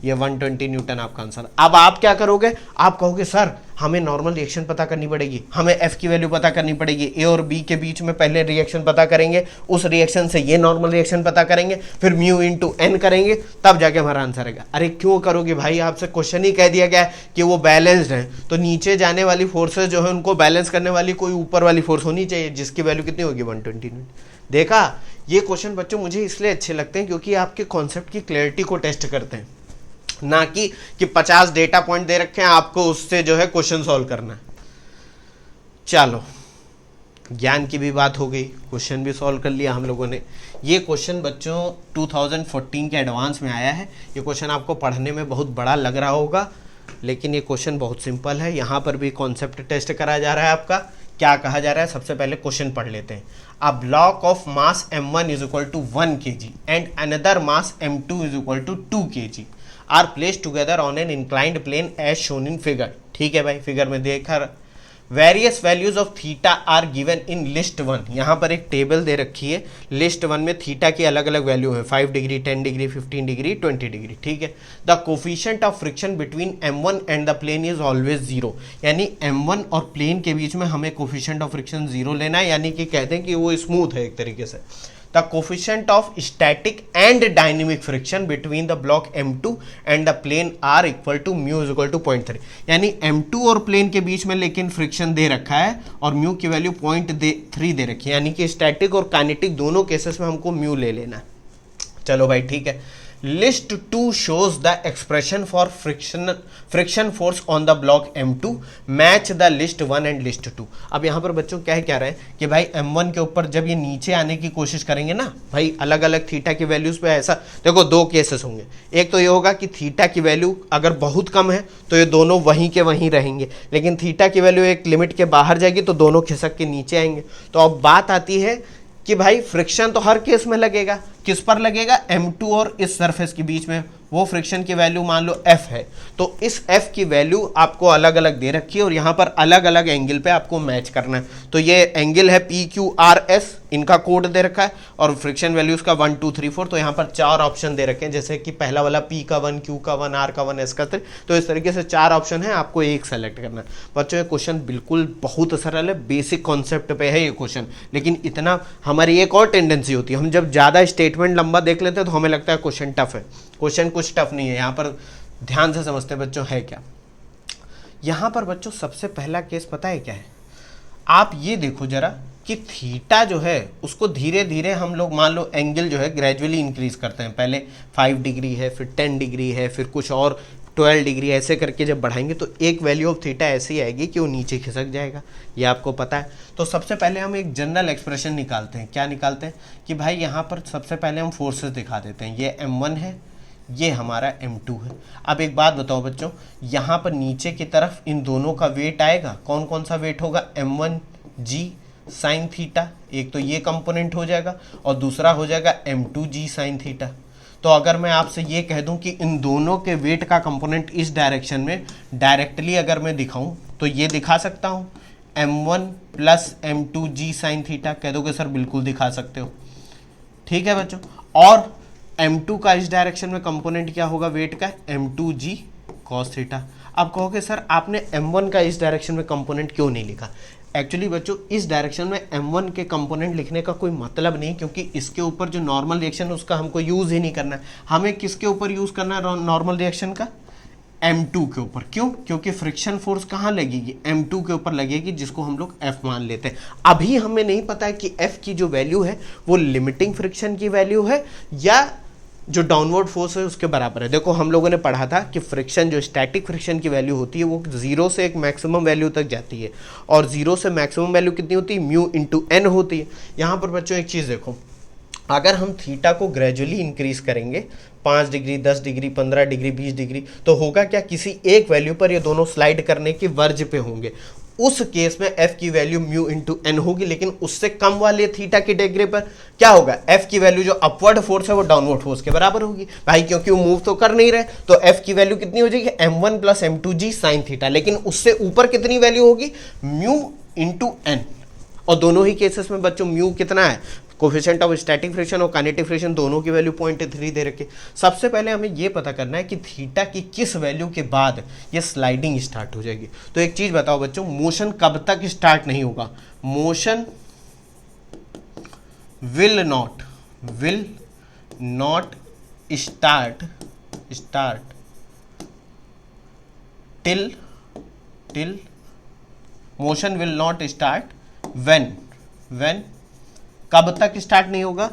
ये 120 न्यूटन आपका आंसर। अब आप क्या करोगे? आप कहोगे सर हमें नॉर्मल रिएक्शन पता करनी पड़ेगी, हमें एफ की वैल्यू पता करनी पड़ेगी, ए और बी के बीच में पहले रिएक्शन पता करेंगे, उस रिएक्शन से ये नॉर्मल रिएक्शन पता करेंगे, फिर म्यू इंटू एन करेंगे, तब जाके हमारा आंसर आएगा। अरे क्यों करोगे भाई? आपसे क्वेश्चन ही कह दिया गया है कि वो बैलेंस्ड है, तो नीचे जाने वाली फोर्सेज जो है उनको बैलेंस करने वाली कोई ऊपर वाली फोर्स होनी चाहिए, जिसकी वैल्यू कितनी होगी? 120 न्यूटन। देखा, ये क्वेश्चन बच्चों मुझे इसलिए अच्छे लगते हैं क्योंकि आपके कॉन्सेप्ट की क्लैरिटी को टेस्ट करते हैं, ना कि 50 डेटा पॉइंट दे रखे हैं आपको उससे जो है क्वेश्चन सॉल्व करना है। चलो, ज्ञान की भी बात हो गई, क्वेश्चन भी सॉल्व कर लिया हम लोगों ने। ये क्वेश्चन बच्चों 2014 के एडवांस में आया है। ये क्वेश्चन आपको पढ़ने में बहुत बड़ा लग रहा होगा, लेकिन ये क्वेश्चन बहुत सिंपल है। यहाँ पर भी कॉन्सेप्ट टेस्ट करा जा रहा है आपका। क्या कहा जा रहा है? सबसे पहले क्वेश्चन पढ़ लेते हैं। A block of mass m1 is equal to 1 kg and another mass m2 is equal to 2 kg are placed together on an inclined plane as shown in figure. ठीक है भाई, फिगर में देखा। Various values of theta are given in list 1। यहाँ पर एक table दे रखी है, लिस्ट 1 में थीटा की अलग अलग वैल्यू है, 5 डिग्री, 10 डिग्री, 15 डिग्री, 20 डिग्री। ठीक है। The coefficient of friction between m1 and the plane is always 0। यानी m1 और प्लेन के बीच में हमें कोफिशिएंट ऑफ फ्रिक्शन 0 लेना है, यानी कि कहते हैं कि वो स्मूथ है एक तरीके से। The coefficient of static and dynamic friction between the block M2 and the plane are equal to mu is equal to 0.3। यानी M2 और प्लेन के बीच में लेकिन फ्रिक्शन दे रखा है और म्यू की वैल्यू 0.3 दे रखी है, यानी कि स्टैटिक और काइनेटिक दोनों केसेस में हमको म्यू ले लेना है। चलो भाई ठीक है। List 2 shows the expression for friction force on the block M2 match the list 1 and list 2। अब यहाँ पर बच्चों क्या कह रहे हैं कि भाई M1 के ऊपर जब ये नीचे आने की कोशिश करेंगे ना भाई, अलग अलग थीटा की वैल्यूज पे, ऐसा देखो 2 केसेस होंगे। एक तो ये होगा कि थीटा की वैल्यू अगर बहुत कम है तो ये दोनों वहीं के वहीं रहेंगे, लेकिन थीटा की वैल्यू एक लिमिट के बाहर जाएगी तो दोनों खिसक के नीचे आएंगे। तो अब बात आती है कि भाई फ्रिक्शन तो हर केस में लगेगा, किस पर लगेगा? M2 और इस सरफेस के बीच में। वो फ्रिक्शन की वैल्यू मान लो F है, तो इस F की वैल्यू आपको अलग अलग दे रखी है और यहाँ पर अलग अलग एंगल पे आपको मैच करना है। तो ये एंगल है PQRS, इनका कोड दे रखा है और फ्रिक्शन वैल्यूज का 1 2 3 4। तो यहाँ पर 4 ऑप्शन दे रखे हैं, जैसे कि पहला वाला P का 1, Q का 1, R का 1, S का 3। तो इस तरीके से 4 ऑप्शन है, आपको एक सेलेक्ट करना है। बच्चों ये क्वेश्चन बिल्कुल बहुत सरल है, बेसिक कॉन्सेप्ट पे है ये क्वेश्चन, लेकिन इतना हमारी एक और टेंडेंसी होती है, हम जब ज़्यादा स्टेटमेंट लंबा देख लेते हैं तो हमें लगता है क्वेश्चन टफ है। क्वेश्चन कुछ टफ नहीं है, यहाँ पर ध्यान से समझते हैं बच्चों है क्या। यहाँ पर बच्चों सबसे पहला केस पता है क्या है? आप ये देखो जरा कि थीटा जो है उसको धीरे धीरे हम लोग मान लो एंगल जो है ग्रेजुअली इंक्रीज करते हैं। पहले 5 डिग्री है, फिर 10 डिग्री है, फिर कुछ और 12 डिग्री, ऐसे करके जब बढ़ाएंगे तो एक वैल्यू ऑफ थीटा ऐसी आएगी कि वो नीचे खिसक जाएगा, ये आपको पता है। तो सबसे पहले हम एक जनरल एक्सप्रेशन निकालते हैं। क्या निकालते हैं कि भाई यहाँ पर सबसे पहले हम फोर्सेस दिखा देते हैं। ये M1 है, ये हमारा M2 है। अब एक बात बताओ बच्चों, यहाँ पर नीचे की तरफ इन दोनों का वेट आएगा, कौन कौन सा वेट होगा, M1G साइन थीटा, एक तो ये कंपोनेंट हो जाएगा और दूसरा हो जाएगा M2G साइन थीटा। तो अगर मैं आपसे ये कह दूं कि इन दोनों के वेट का कंपोनेंट इस डायरेक्शन में डायरेक्टली अगर मैं दिखाऊं तो ये दिखा सकता हूं, M1 plus M2G sine theta, कह दोगे सर बिल्कुल दिखा सकते हो, ठीक है बच्चों। और M2 का इस डायरेक्शन में कंपोनेंट क्या होगा वेट का, M2G कॉस थीटा। अब कहोगे सर आपने M1 का इस डायरेक्शन में कंपोनेंट क्यों नहीं लिखा। एक्चुअली बच्चों इस डायरेक्शन में M1 के कंपोनेंट लिखने का कोई मतलब नहीं, क्योंकि इसके ऊपर जो नॉर्मल रिएक्शन है उसका हमको यूज़ ही नहीं करना है। हमें किसके ऊपर यूज़ करना है नॉर्मल रिएक्शन का, M2 के ऊपर। क्यों, क्योंकि फ्रिक्शन फोर्स कहाँ लगेगी, M2 के ऊपर लगेगी, जिसको हम लोग F मान लेते हैं। अभी हमें नहीं पता है कि F की जो वैल्यू है वो लिमिटिंग फ्रिक्शन की वैल्यू है या जो डाउनवर्ड फोर्स है उसके बराबर है। देखो हम लोगों ने पढ़ा था कि फ्रिक्शन, जो स्टैटिक फ्रिक्शन की वैल्यू होती है वो 0 से एक मैक्सिमम वैल्यू तक जाती है, और 0 से मैक्सिमम वैल्यू कितनी होती है, म्यू इंटू एन होती है। यहाँ पर बच्चों एक चीज़ देखो, अगर हम थीटा को ग्रेजुअली इंक्रीज करेंगे 5 डिग्री, 10 डिग्री, 15 डिग्री, 20 डिग्री, तो होगा क्या, किसी एक वैल्यू पर ये दोनों स्लाइड करने की वर्ज पे होंगे। उस केस में f की वैल्यू म्यू इंटू एन होगी, लेकिन उससे कम वाले थीटा की डिग्री पर क्या होगा, f की वैल्यू जो अपवर्ड फोर्स है वो डाउनवर्ड फोर्स के बराबर होगी भाई, क्योंकि वो मूव तो कर नहीं रहे। तो f की वैल्यू कितनी हो जाएगी, m1 plus M2G sine theta, लेकिन उससे ऊपर कितनी वैल्यू होगी, म्यू इंटू एन। और दोनों ही केसेस में बच्चों म्यू कितना है, कोफिशिएंट ऑफ स्टैटिक फ्रिक्शन और काइनेटिक फ्रिक्शन दोनों की वैल्यू 0.3 दे रखी। सबसे पहले हमें यह पता करना है कि थीटा की किस वैल्यू के बाद ये स्लाइडिंग स्टार्ट हो जाएगी। तो एक चीज बताओ बच्चों, मोशन कब तक स्टार्ट नहीं होगा, motion will not start till motion will not start when कब तक स्टार्ट नहीं होगा,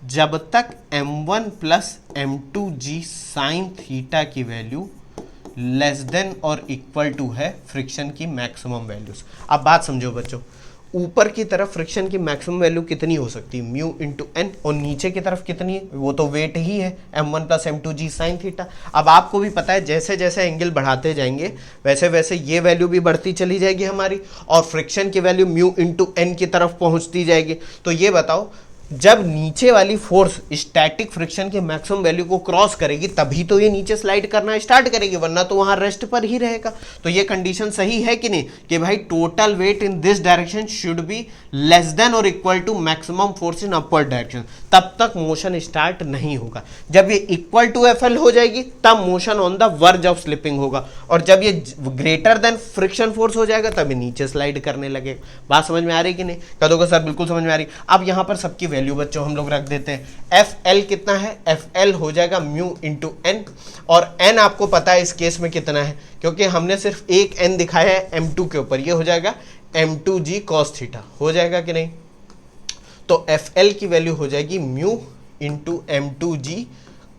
जब तक M1 plus M2G sine theta की वैल्यू लेस देन और इक्वल टू है फ्रिक्शन की मैक्सिमम वैल्यूज। अब बात समझो बच्चों, ऊपर की तरफ फ्रिक्शन की मैक्सिमम वैल्यू कितनी हो सकती है, म्यू इंटू एन, और नीचे की तरफ कितनी है, वो तो वेट ही है M1 plus M2G sine theta. अब आपको भी पता है जैसे जैसे एंगल बढ़ाते जाएंगे वैसे वैसे ये वैल्यू भी बढ़ती चली जाएगी हमारी, और फ्रिक्शन की वैल्यू म्यू इंटू एन की तरफ पहुंचती जाएगी। तो ये बताओ, जब नीचे वाली फोर्स स्टैटिक फ्रिक्शन के मैक्सिमम वैल्यू को क्रॉस करेगी तभी तो ये नीचे स्लाइड करना स्टार्ट करेगी, वरना तो वहां रेस्ट पर ही रहेगा। तो ये कंडीशन सही है कि नहीं, कि भाई total weight in this direction should be less than और equal to maximum force in upward direction, तब तक मोशन स्टार्ट नहीं होगा। जब ये इक्वल टू FL हो जाएगी तब motion on the verge of slipping होगा, और जब ये ग्रेटर देन फ्रिक्शन फोर्स हो जाएगा तब ये नीचे स्लाइड करने लगेगा। बात समझ में आ रही कि नहीं, कह दोगे सर बिल्कुल समझ में आ रही। अब यहां पर सबकी वैल्यू बच्चों हम लोग रख देते हैं। FL कितना है, FL हो जाएगा म्यू इंटू एन, और n आपको पता है इस केस में कितना है, क्योंकि हमने सिर्फ एक n दिखाया है M2 के ऊपर, ये हो जाएगा M2G cos थीटा, हो जाएगा कि नहीं। तो FL की वैल्यू हो जाएगी mu into M2G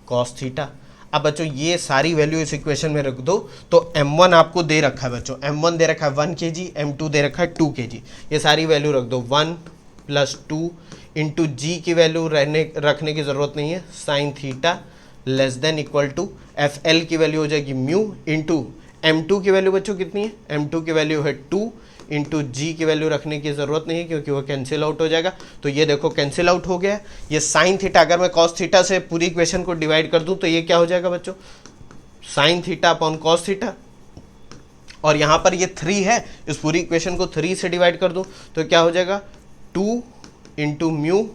cos theta. अब बच्चों ये सारी वैल्यू इस इक्वेशन में रख दो, तो M1 आपको दे रखा है बच्चों, M1 दे रखा है 1 kg, M2 दे रखा है 2 kg, ये सारी वैल्यू रख दो। 1 प्लस 2 इंटू जी की वैल्यू रखने की जरूरत नहीं है, sine theta less than equal to FL की वैल्यू हो जाएगी म्यू इंटू M2 की वैल्यू बच्चों कितनी है, M2 की वैल्यू है 2 इंटू जी की वैल्यू रखने की जरूरत नहीं है क्योंकि वो कैंसिल आउट हो जाएगा। तो ये देखो कैंसिल आउट हो गया। ये साइन थीटा, अगर मैं कॉस थीटा से पूरी इक्वेशन को डिवाइड कर दूं तो ये क्या हो जाएगा बच्चों, sign theta upon cos theta, और यहां पर ये 3 है, इस पूरी इक्वेशन को 3 से डिवाइड कर दूं तो क्या हो जाएगा 2 इंटू म्यू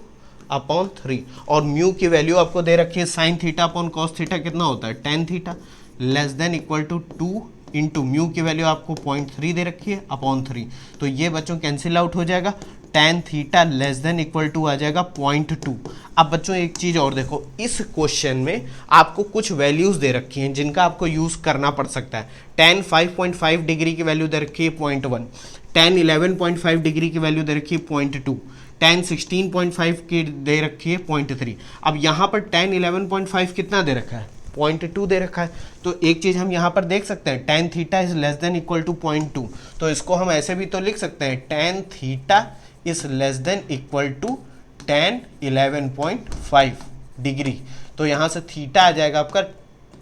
अपॉन 3, और म्यू की वैल्यू आपको दे रखी है sine theta upon cos theta कितना होता है tan theta, less than equal to 2 into mu की वैल्यू आपको 0.3 दे रखी है अपॉन 3। तो ये बच्चों कैंसिल आउट हो जाएगा, tan theta less than equal to आ जाएगा 0.2। अब बच्चों एक चीज और देखो, इस क्वेश्चन में आपको कुछ वैल्यूज दे रखी हैं जिनका आपको यूज करना पड़ सकता है। टेन 5.5 डिग्री की वैल्यू दे रखी है 0.1, टेन 11.5 डिग्री की वैल्यू दे रखी है 0.2, टेन 16.5 की दे रखी है 0.3। अब यहाँ पर टेन 11.5 कितना दे रखा है 0.2 दे रखा है। तो एक चीज हम यहाँ पर देख सकते हैं, tan theta is less than equal to 0.2, तो इसको हम ऐसे भी तो लिख सकते हैं, tan theta is less than equal to tan 11.5। Degree, तो यहाँ से थीटा आ जाएगा आपका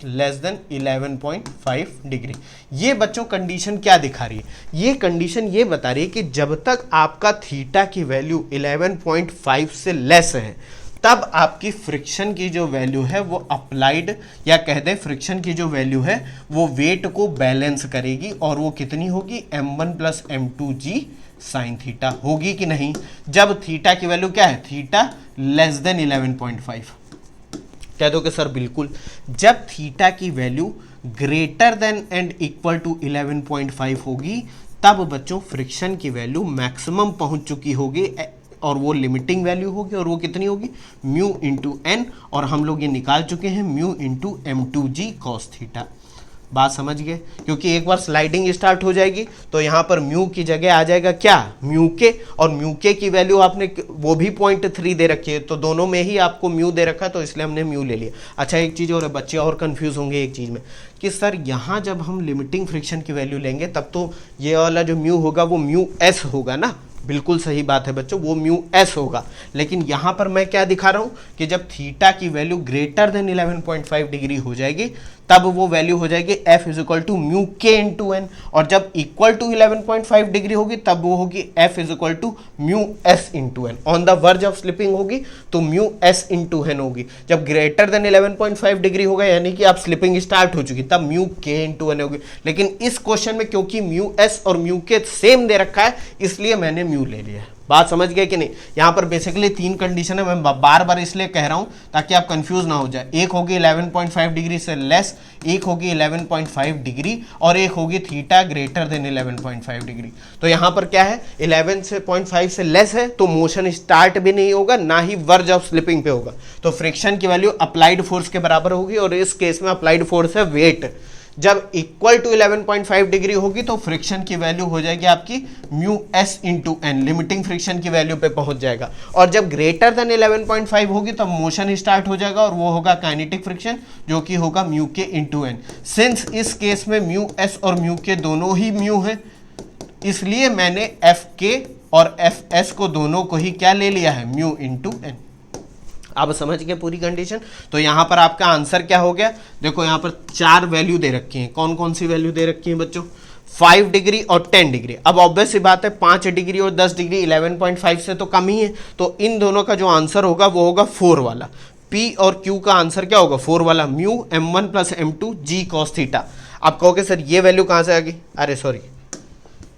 लेस देन 11.5 डिग्री। ये बच्चों कंडीशन क्या दिखा रही है, ये कंडीशन ये बता रही है कि जब तक आपका थीटा की वैल्यू 11.5 से लेस है तब आपकी फ्रिक्शन की जो वैल्यू है वो अप्लाइड, या कह दें फ्रिक्शन की जो वैल्यू है वो वेट को बैलेंस करेगी, और वो कितनी होगी, m1 plus m2g sine theta होगी कि नहीं, जब थीटा की वैल्यू क्या है, थीटा लेस देन 11.5। कह दो कि सर बिल्कुल, जब थीटा की value greater than and equal to 11.5 होगी तब बच्चों फ्रिक्शन की वैल्यू मैक्सिमम पहुंच चुकी होगी, और वो लिमिटिंग वैल्यू होगी, और वो कितनी होगी, म्यू इंटू एन, और हम लोग ये निकाल चुके हैं mu into m2g cos theta. बात समझ गए, क्योंकि एक बार स्लाइडिंग स्टार्ट हो जाएगी तो यहाँ पर म्यू की जगह आ जाएगा क्या, म्यू के, और म्यू के की वैल्यू आपने वो भी 0.3 दे रखी है, तो दोनों में ही आपको म्यू दे रखा है, तो इसलिए हमने म्यू ले लिया। अच्छा एक चीज़ और, बच्चे और कंफ्यूज होंगे एक चीज़ में कि सर यहाँ जब हम लिमिटिंग फ्रिक्शन की वैल्यू लेंगे तब तो ये वाला जो म्यू होगा वो म्यू एस होगा ना, बिल्कुल सही बात है बच्चों, वो म्यू एस होगा, लेकिन यहाँ पर मैं क्या दिखा रहा हूँ कि जब थीटा की वैल्यू ग्रेटर देन 11.5 डिग्री हो जाएगी तब वो वैल्यू हो जाएगी f is equal to mu k into n, और जब इक्वल टू 11.5 डिग्री होगी तब वो होगी f is equal to mu s into n, on the verge of slipping होगी तो म्यू एस इंटू एन होगी, जब ग्रेटर देन 11.5 डिग्री होगा यानी कि आप स्लिपिंग स्टार्ट हो चुकी तब म्यू के इंटू एन होगी। लेकिन इस क्वेश्चन में क्योंकि म्यू एस और म्यू के सेम दे रखा है इसलिए मैंने म्यू ले लिया है। बात समझ गए कि नहीं, यहाँ पर बेसिकली 3 कंडीशन है, मैं बार बार इसलिए कह रहा हूँ ताकि आप कंफ्यूज ना हो जाए। एक होगी 11.5 डिग्री से लेस, एक होगी 11.5 डिग्री, और एक होगी थीटा ग्रेटर देन 11.5 डिग्री। तो यहाँ पर क्या है, 11.5 से लेस है तो मोशन स्टार्ट भी नहीं होगा, ना ही वर्ज ऑफ स्लिपिंग पे होगा, तो फ्रिक्शन की वैल्यू अप्लाइड फोर्स के बराबर होगी, और इस केस में अप्लाइड फोर्स है वेट। जब इक्वल टू 11.5 डिग्री होगी तो फ्रिक्शन की वैल्यू हो जाएगी आपकी mu s into n, limiting friction की वैल्यू पे पहुंच जाएगा, और जब ग्रेटर देन 11.5 होगी तब मोशन स्टार्ट हो जाएगा, और वो होगा काइनेटिक फ्रिक्शन जो कि होगा mu k into N. Since इस केस में म्यू एस और म्यू के दोनों ही म्यू है, इसलिए मैंने एफ के और एफ एस को दोनों को ही क्या ले लिया है, म्यू इंटू एन। अब समझ गए पूरी कंडीशन। तो यहाँ पर आपका आंसर क्या हो गया, देखो यहाँ पर 4 वैल्यू दे रखी हैं, कौन कौन सी वैल्यू दे रखी हैं बच्चों, 5 डिग्री और 10 डिग्री। अब ऑब्वियस सी बात है 5 डिग्री और 10 डिग्री 11.5 से तो कम ही है, तो इन दोनों का जो आंसर होगा वो होगा 4 वाला। P और Q का आंसर क्या होगा, 4 वाला, mu m1 plus m2 g cos theta. आप कहोगे सर ये वैल्यू कहाँ से आ गई, अरे सॉरी,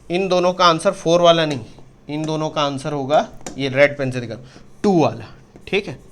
इन दोनों का आंसर 4 वाला नहीं, इन दोनों का आंसर होगा, ये रेड पेन से दिखा, 2 वाला, ठीक है,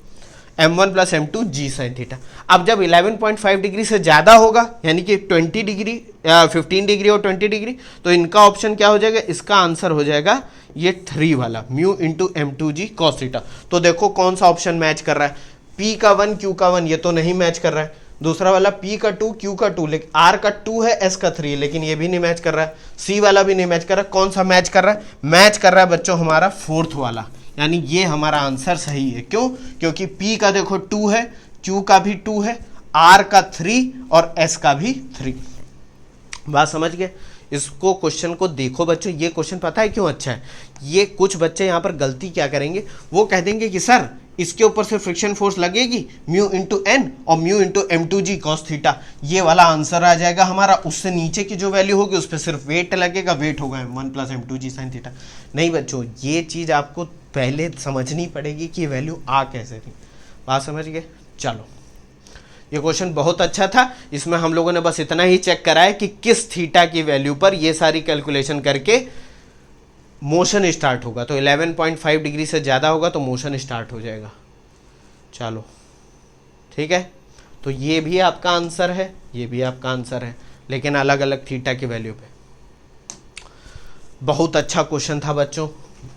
m1 plus m2 g sine theta. अब जब 11.5 डिग्री से ज़्यादा होगा यानी कि 20 डिग्री 15 डिग्री और 20 डिग्री, तो इनका ऑप्शन क्या हो जाएगा, इसका आंसर हो जाएगा ये 3 वाला, mu into m2g cos theta. तो देखो कौन सा ऑप्शन मैच कर रहा है, P का 1 Q का 1 ये तो नहीं मैच कर रहा है, दूसरा वाला P का 2 Q का 2, लेकिन R का 2 है S का 3 है, लेकिन ये भी नहीं मैच कर रहा है, C वाला भी नहीं मैच कर रहा है। कौन सा मैच कर रहा है, मैच कर रहा है बच्चों हमारा 4th वाला, यानी ये हमारा आंसर सही है। क्यों, क्योंकि P का देखो 2 है, Q का भी 2 है, R का 3 और S का भी 3। बात समझ गए, इसको क्वेश्चन को देखो बच्चों, ये क्वेश्चन पता है क्यों अच्छा है, ये कुछ बच्चे यहाँ पर गलती क्या करेंगे, वो कह देंगे कि सर इसके ऊपर से फ्रिक्शन फोर्स लगेगी म्यू इंटू एन और mu into m2g cos theta, ये वाला आंसर आ जाएगा हमारा, उससे नीचे की जो वैल्यू होगी उस पर सिर्फ वेट लगेगा, वेट होगा m1 plus m2g sin theta. नहीं बच्चों, ये चीज़ आपको पहले समझनी पड़ेगी कि वैल्यू आ कैसे थी। बात समझ गए, चलो ये क्वेश्चन बहुत अच्छा था, इसमें हम लोगों ने बस इतना ही चेक करा है कि किस थीटा की वैल्यू पर ये सारी कैलकुलेशन करके मोशन स्टार्ट होगा, तो 11.5 डिग्री से ज़्यादा होगा तो मोशन स्टार्ट हो जाएगा। चलो ठीक है, तो ये भी आपका आंसर है, ये भी आपका आंसर है, लेकिन अलग अलग थीटा की वैल्यू पे। बहुत अच्छा क्वेश्चन था बच्चों,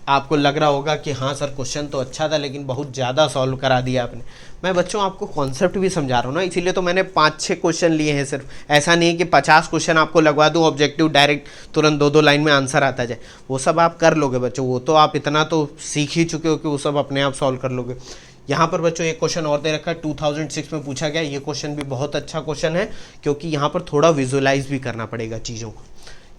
आपको लग रहा होगा कि हाँ सर क्वेश्चन तो अच्छा था लेकिन बहुत ज़्यादा सॉल्व करा दिया आपने। मैं बच्चों आपको कॉन्सेप्ट भी समझा रहा हूँ ना, इसीलिए तो मैंने 5-6 क्वेश्चन लिए हैं सिर्फ, ऐसा नहीं कि 50 क्वेश्चन आपको लगवा दूँ ऑब्जेक्टिव डायरेक्ट तुरंत 2-2 लाइन में आंसर आता जाए, वो सब आप कर लोगे बच्चों, वो तो आप इतना तो सीख ही चुके हो कि वो सब अपने आप सॉल्व कर लोगे। यहाँ पर बच्चों एक क्वेश्चन और दे रखा है, 2006 में पूछा गया, ये क्वेश्चन भी बहुत अच्छा क्वेश्चन है क्योंकि यहाँ पर थोड़ा विजुअलाइज भी करना पड़ेगा चीज़ों को।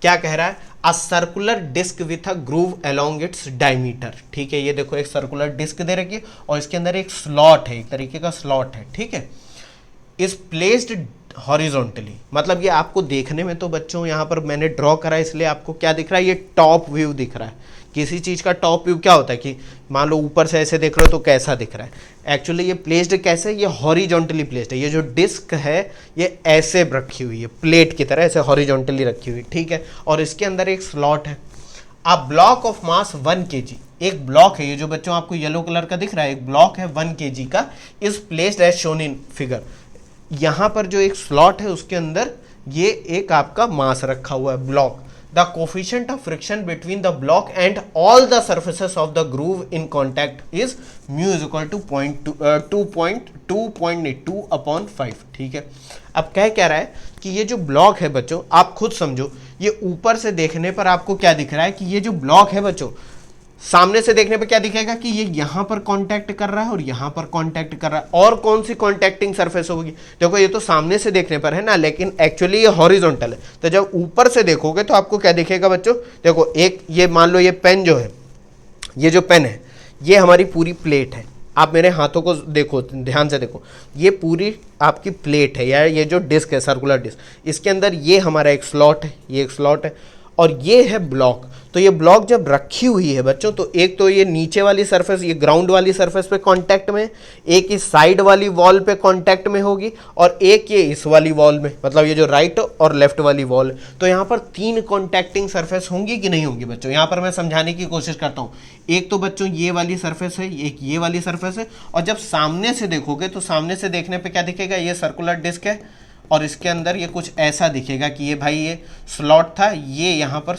क्या कह रहा है, a circular disc with a groove along its diameter. ठीक है, ये देखो एक सर्कुलर डिस्क दे रखी है और इसके अंदर एक स्लॉट है, एक तरीके का स्लॉट है। ठीक है, इज प्लेस्ड हॉरिजॉन्टली, मतलब ये आपको देखने में तो बच्चों यहाँ पर मैंने ड्रॉ करा है इसलिए आपको क्या दिख रहा है, ये टॉप व्यू दिख रहा है। किसी चीज़ का टॉप व्यू क्या होता है कि मान लो ऊपर से ऐसे देख रहे हो तो कैसा दिख रहा है। एक्चुअली ये प्लेस्ड कैसे, ये हॉरिजॉन्टली प्लेस्ड है। ये जो डिस्क है ये ऐसे रखी हुई है, प्लेट की तरह ऐसे हॉरिजॉन्टली रखी हुई। ठीक है, और इसके अंदर एक स्लॉट है। अ ब्लॉक ऑफ मास 1 kg, एक ब्लॉक है, ये जो बच्चों आपको येलो कलर का दिख रहा है एक ब्लॉक है 1 kg का, is placed as shown in figure. यहां पर जो एक स्लॉट है उसके अंदर ये एक आपका मास रखा हुआ है, block. The coefficient of friction between the block and all the surfaces of the groove in contact is mu is equal to 2.2/5। ठीक है, अब क्या रहा है कि ये जो ब्लॉक है बच्चों, आप खुद समझो, ये ऊपर से देखने पर आपको क्या दिख रहा है कि ये जो ब्लॉक है बच्चों, सामने से देखने पर क्या दिखेगा कि ये यहां पर कांटेक्ट कर रहा है और यहां पर कांटेक्ट कर रहा है। और कौन सी कांटेक्टिंग सरफेस होगी, देखो ये तो सामने से देखने पर है ना, लेकिन एक्चुअली ये हॉरिजॉन्टल है। तो जब ऊपर से देखोगे तो आपको क्या दिखेगा बच्चों, देखो एक ये मान लो ये पेन जो है, ये जो पेन है ये हमारी पूरी प्लेट है। आप मेरे हाथों को देखो, ध्यान से देखो, ये पूरी आपकी प्लेट है या ये जो डिस्क है सर्कुलर डिस्क, इसके अंदर ये हमारा एक स्लॉट है, ये एक स्लॉट है और ये है ब्लॉक। तो ये ब्लॉक जब रखी हुई है बच्चों, तो एक तो ये नीचे वाली सरफेस, ये ग्राउंड वाली सरफेस पे कांटेक्ट में, एक इस साइड वाली वॉल पे कांटेक्ट में होगी और एक ये इस वाली वॉल में, मतलब ये जो राइट और लेफ्ट वाली वॉल। तो यहाँ पर 3 कांटेक्टिंग सरफेस होंगी कि नहीं होंगी बच्चों, यहाँ पर मैं समझाने की कोशिश करता हूँ। एक तो बच्चों ये वाली सरफेस है, एक ये वाली सरफेस है, और जब सामने से देखोगे तो सामने से देखने पर क्या दिखेगा, ये सर्कुलर डिस्क है और इसके अंदर ये कुछ ऐसा दिखेगा कि ये भाई ये स्लॉट था, ये यहाँ पर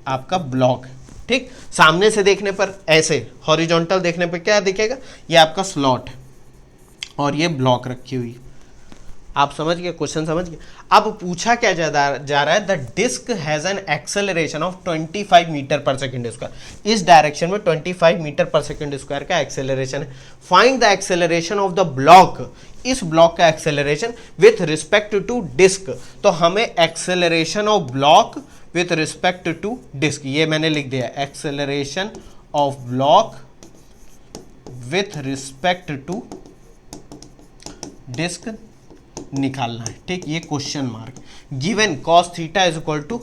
आपका ब्लॉक है। ठीक, सामने से देखने पर ऐसे हॉरिजॉन्टल देखने पर क्या दिखेगा, ये आपका स्लॉट है और ये ब्लॉक रखी हुई। आप समझ गए, क्वेश्चन समझ गए। अब पूछा क्या जा रहा है, the disk has an acceleration of 25 metre per second square. इस डायरेक्शन में 25 मीटर पर सेकेंड स्क्वायर का एक्सेलरेशन है। Find the acceleration of the block, इस ब्लॉक का acceleration with respect to disk. तो हमें acceleration of block with respect to disk, ये मैंने लिख दिया, acceleration of block with respect to disk निकालना है। ठीक, ये question mark. Given cos theta is equal to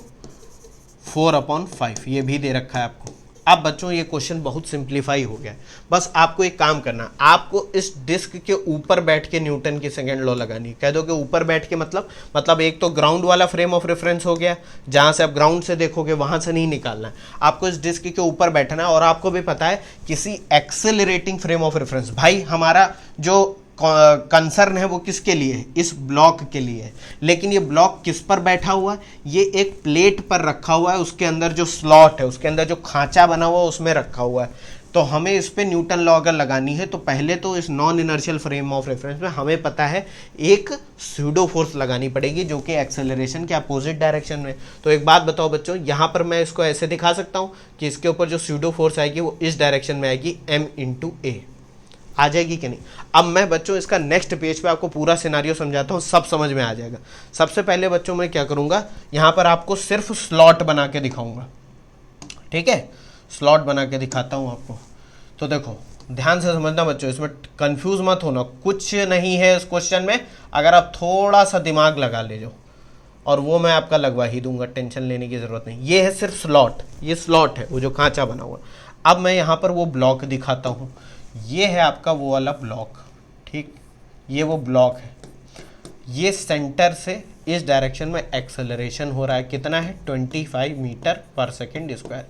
4/5, ये भी दे रखा है आपको। अब बच्चों ये क्वेश्चन बहुत सिंप्लीफाई हो गया है। बस आपको एक काम करना, आपको इस डिस्क के ऊपर बैठ के न्यूटन की सेकेंड लॉ लगानी है। कह दो कि ऊपर बैठ के मतलब एक तो ग्राउंड वाला फ्रेम ऑफ रेफरेंस हो गया, जहां से आप ग्राउंड से देखोगे वहां से नहीं निकालना है, आपको इस डिस्क के ऊपर बैठना है। और आपको भी पता है किसी एक्सेलरेटिंग फ्रेम ऑफ रेफरेंस, भाई हमारा जो कंसर्न है वो किसके लिए है, इस ब्लॉक के लिए है। लेकिन ये ब्लॉक किस पर बैठा हुआ है, ये एक प्लेट पर रखा हुआ है, उसके अंदर जो स्लॉट है, उसके अंदर जो खांचा बना हुआ है उसमें रखा हुआ है। तो हमें इस पे न्यूटन लॉ अगर लगानी है तो पहले तो इस non inertial frame of reference में हमें पता है एक स्यूडो फोर्स लगानी पड़ेगी जो कि एक्सेलरेशन के अपोजिट डायरेक्शन में। तो एक बात बताओ बच्चों, यहाँ पर मैं इसको ऐसे दिखा सकता हूँ कि इसके ऊपर जो स्यूडो फोर्स आएगी वो इस डायरेक्शन में आएगी, m/a आ जाएगी कि नहीं। अब मैं बच्चों इसका नेक्स्ट पेज पे आपको पूरा सिनारियो समझाता हूँ, सब समझ में आ जाएगा। सबसे पहले बच्चों मैं क्या करूँगा, यहाँ पर आपको सिर्फ स्लॉट बना के दिखाऊंगा। ठीक है, स्लॉट बना के दिखाता हूँ आपको। तो देखो ध्यान से समझना बच्चों, इसमें कंफ्यूज मत होना, कुछ नहीं है इस क्वेश्चन में, अगर आप थोड़ा सा दिमाग लगा ले जो, और वो मैं आपका लगवा ही दूंगा, टेंशन लेने की ज़रूरत नहीं। ये है सिर्फ स्लॉट, ये स्लॉट है वो जो खांचा बना हुआ। अब मैं यहाँ पर वो ब्लॉक दिखाता हूँ, ये है आपका वो वाला ब्लॉक। ठीक, ये वो ब्लॉक है, ये सेंटर से इस डायरेक्शन में एक्सेलरेशन हो रहा है, कितना है 25 मीटर पर सेकेंड स्क्वायर।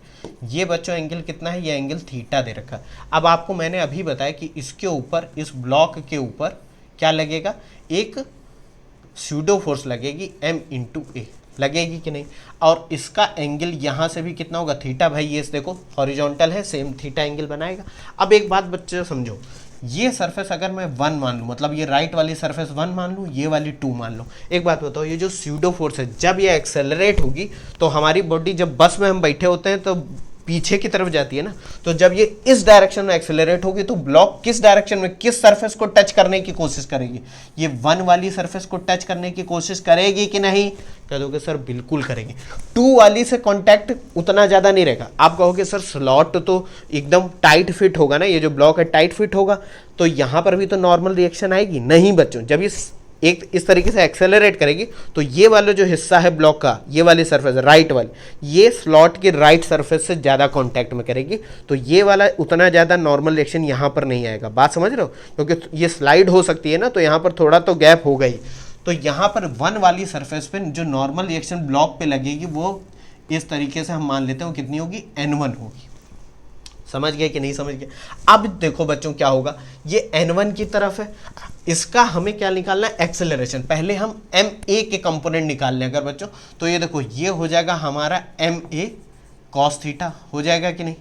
ये बच्चों एंगल कितना है, ये एंगल थीटा दे रखा है। अब आपको मैंने अभी बताया कि इसके ऊपर, इस ब्लॉक के ऊपर क्या लगेगा, एक स्यूडो फोर्स लगेगी, m/a लगेगी कि नहीं। और इसका एंगल यहाँ से भी कितना होगा, थीटा। भाई ये देखो हॉरिजॉन्टल है, सेम थीटा एंगल बनाएगा। अब एक बात बच्चे समझो, ये सरफेस अगर मैं 1 मान लूँ, मतलब ये राइट वाली सरफेस 1 मान लूँ, ये वाली 2 मान लूँ। एक बात बताओ, ये जो स्यूडो फोर्स है जब ये एक्सेलरेट होगी तो हमारी बॉडी, जब बस में हम बैठे होते हैं तो पीछे की तरफ जाती है ना, तो जब ये इस डायरेक्शन में एक्सेलरेट होगी तो ब्लॉक किस डायरेक्शन में, किस सरफेस को टच करने की कोशिश करेगी, ये 1 वाली सरफेस को टच करने की कोशिश करेगी कि नहीं? कह दोगे सर बिल्कुल करेगी। 2 वाली से कांटेक्ट उतना ज़्यादा नहीं रहेगा। आप कहोगे सर स्लॉट तो एकदम टाइट फिट होगा ना, ये जो ब्लॉक है टाइट फिट होगा, तो यहाँ पर भी तो नॉर्मल रिएक्शन आएगी। नहीं बच्चों, जब ये एक इस तरीके से एक्सेलरेट करेगी तो ये वाला जो हिस्सा है ब्लॉक का, ये वाली सरफेस राइट वाली, ये स्लॉट के राइट सरफेस से ज़्यादा कांटेक्ट में करेगी, तो ये वाला उतना ज़्यादा नॉर्मल रिएक्शन यहाँ पर नहीं आएगा। बात समझ रहे हो? क्योंकि ये स्लाइड हो सकती है ना, तो यहाँ पर थोड़ा तो गैप होगा ही। तो यहाँ पर 1 वाली सरफेस पे जो नॉर्मल रिएक्शन ब्लॉक पे लगेगी वो इस तरीके से हम मान लेते हैं वो कितनी होगी? N1 होगी। समझ गए कि नहीं समझ गए? अब देखो बच्चों क्या होगा, ये N1 की तरफ है, इसका हमें क्या निकालना है? एक्सेलरेशन। पहले हम ma के कंपोनेंट निकाल लें अगर बच्चों, तो ये देखो ये हो जाएगा हमारा ma cos थीटा, हो जाएगा कि नहीं?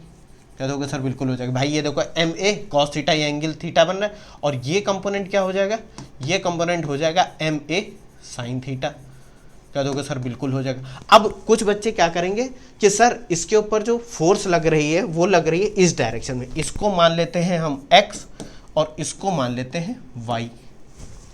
कह दोगे सर बिल्कुल हो जाएगा। भाई ये देखो ma cos थीटा, ये एंगल थीटा बन रहा है, और ये कंपोनेंट क्या हो जाएगा? ये कंपोनेंट हो जाएगा ma sin थीटा। कह दोगे सर बिल्कुल हो जाएगा। अब कुछ बच्चे क्या करेंगे कि सर इसके ऊपर जो फोर्स लग रही है वो लग रही है इस डायरेक्शन में, इसको मान लेते हैं हम x और इसको मान लेते हैं y।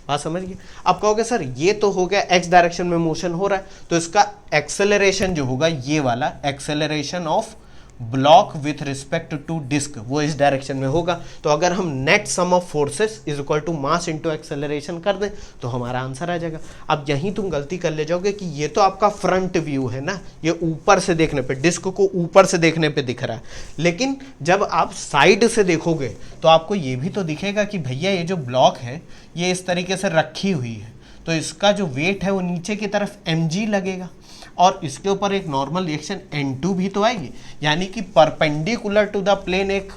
बात समझ गए? अब कहोगे सर ये तो हो गया x डायरेक्शन में मोशन हो रहा है, तो इसका एक्सेलरेशन जो होगा, ये वाला acceleration of block with respect to disk, वो इस डायरेक्शन में होगा। तो अगर हम net sum of forces is equal to mass into acceleration कर दें तो हमारा आंसर आ जाएगा। अब यहीं तुम गलती कर ले जाओगे कि ये तो आपका फ्रंट व्यू है ना, ये ऊपर से देखने पे, डिस्क को ऊपर से देखने पे दिख रहा है, लेकिन जब आप साइड से देखोगे तो आपको ये भी तो दिखेगा कि भैया ये जो ब्लॉक है ये इस तरीके से रखी हुई है, तो इसका जो वेट है वो नीचे की तरफ mg लगेगा, और इसके ऊपर एक नॉर्मल रिएक्शन N2 भी तो आएगी, यानी कि परपेंडिकुलर टू द प्लेन एक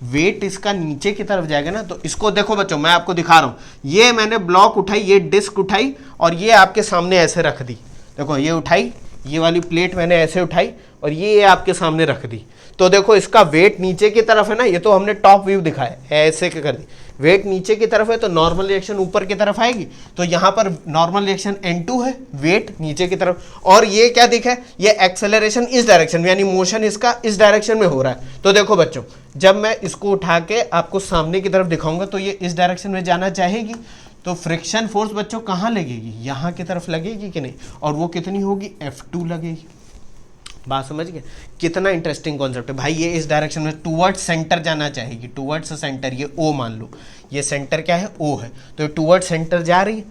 वेट इसका नीचे की तरफ जाएगा ना। तो इसको देखो बच्चों, मैं आपको दिखा रहा हूँ, ये मैंने ब्लॉक उठाई, ये डिस्क उठाई और ये आपके सामने ऐसे रख दी। देखो ये उठाई, ये वाली प्लेट मैंने ऐसे उठाई और ये आपके सामने रख दी, तो देखो इसका वेट नीचे की तरफ है ना, ये तो हमने टॉप व्यू दिखाया ऐसे कर दी, वेट नीचे की तरफ है तो नॉर्मल रिएक्शन ऊपर की तरफ आएगी, तो यहाँ पर नॉर्मल रिएक्शन N2 है, वेट नीचे की तरफ, और ये क्या दिखा है? ये एक्सेलरेशन इस डायरेक्शन में, यानी मोशन इसका इस डायरेक्शन में हो रहा है। तो देखो बच्चों, जब मैं इसको उठा के आपको सामने की तरफ दिखाऊंगा तो ये इस डायरेक्शन में जाना चाहेगी, तो फ्रिक्शन फोर्स बच्चों कहाँ लगेगी? यहाँ की तरफ लगेगी कि नहीं? और वो कितनी होगी? F2 लगेगी। बात समझ गए? कितना इंटरेस्टिंग कॉन्सेप्ट है भाई। ये इस डायरेक्शन में टूवर्ड्स सेंटर जाना चाहेगी, टूवर्ड्स सेंटर, ये O मान लो, ये सेंटर क्या है? O है, तो ये टूवर्ड्स सेंटर जा रही है,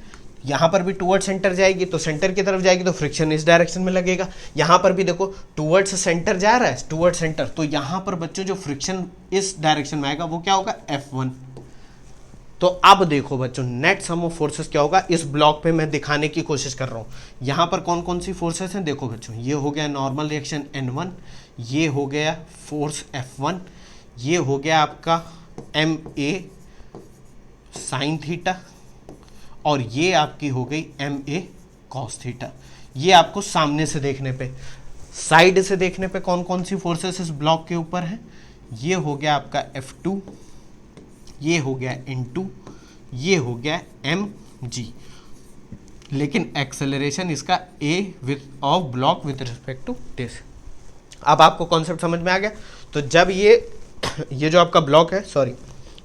यहाँ पर भी टूवर्ड्स सेंटर जाएगी, तो सेंटर की तरफ जाएगी तो फ्रिक्शन इस डायरेक्शन में लगेगा। यहाँ पर भी देखो टूवर्ड्स सेंटर जा रहा है, टूवर्ड्स सेंटर, तो यहाँ पर बच्चों जो फ्रिक्शन इस डायरेक्शन में आएगा वो क्या होगा? F1। तो अब देखो बच्चों, नेट सम ऑफ फोर्सेस क्या होगा, इस ब्लॉक पे मैं दिखाने की कोशिश कर रहा हूँ। यहाँ पर कौन कौन सी फोर्सेस हैं? देखो बच्चों, ये हो गया नॉर्मल रिएक्शन N1, ये हो गया फोर्स F1, ये हो गया आपका ma साइन थीटा, और ये आपकी हो गई ma कॉस थीटा। ये आपको सामने से देखने पे, साइड से देखने पे कौन कौन सी फोर्सेस इस ब्लॉक के ऊपर है? ये हो गया आपका F2, ये हो गया N2, ये हो गया mg, लेकिन एक्सेलरेशन इसका a with of block with respect to this. अब आपको कॉन्सेप्ट समझ में आ गया? तो जब ये जो आपका ब्लॉक है, सॉरी,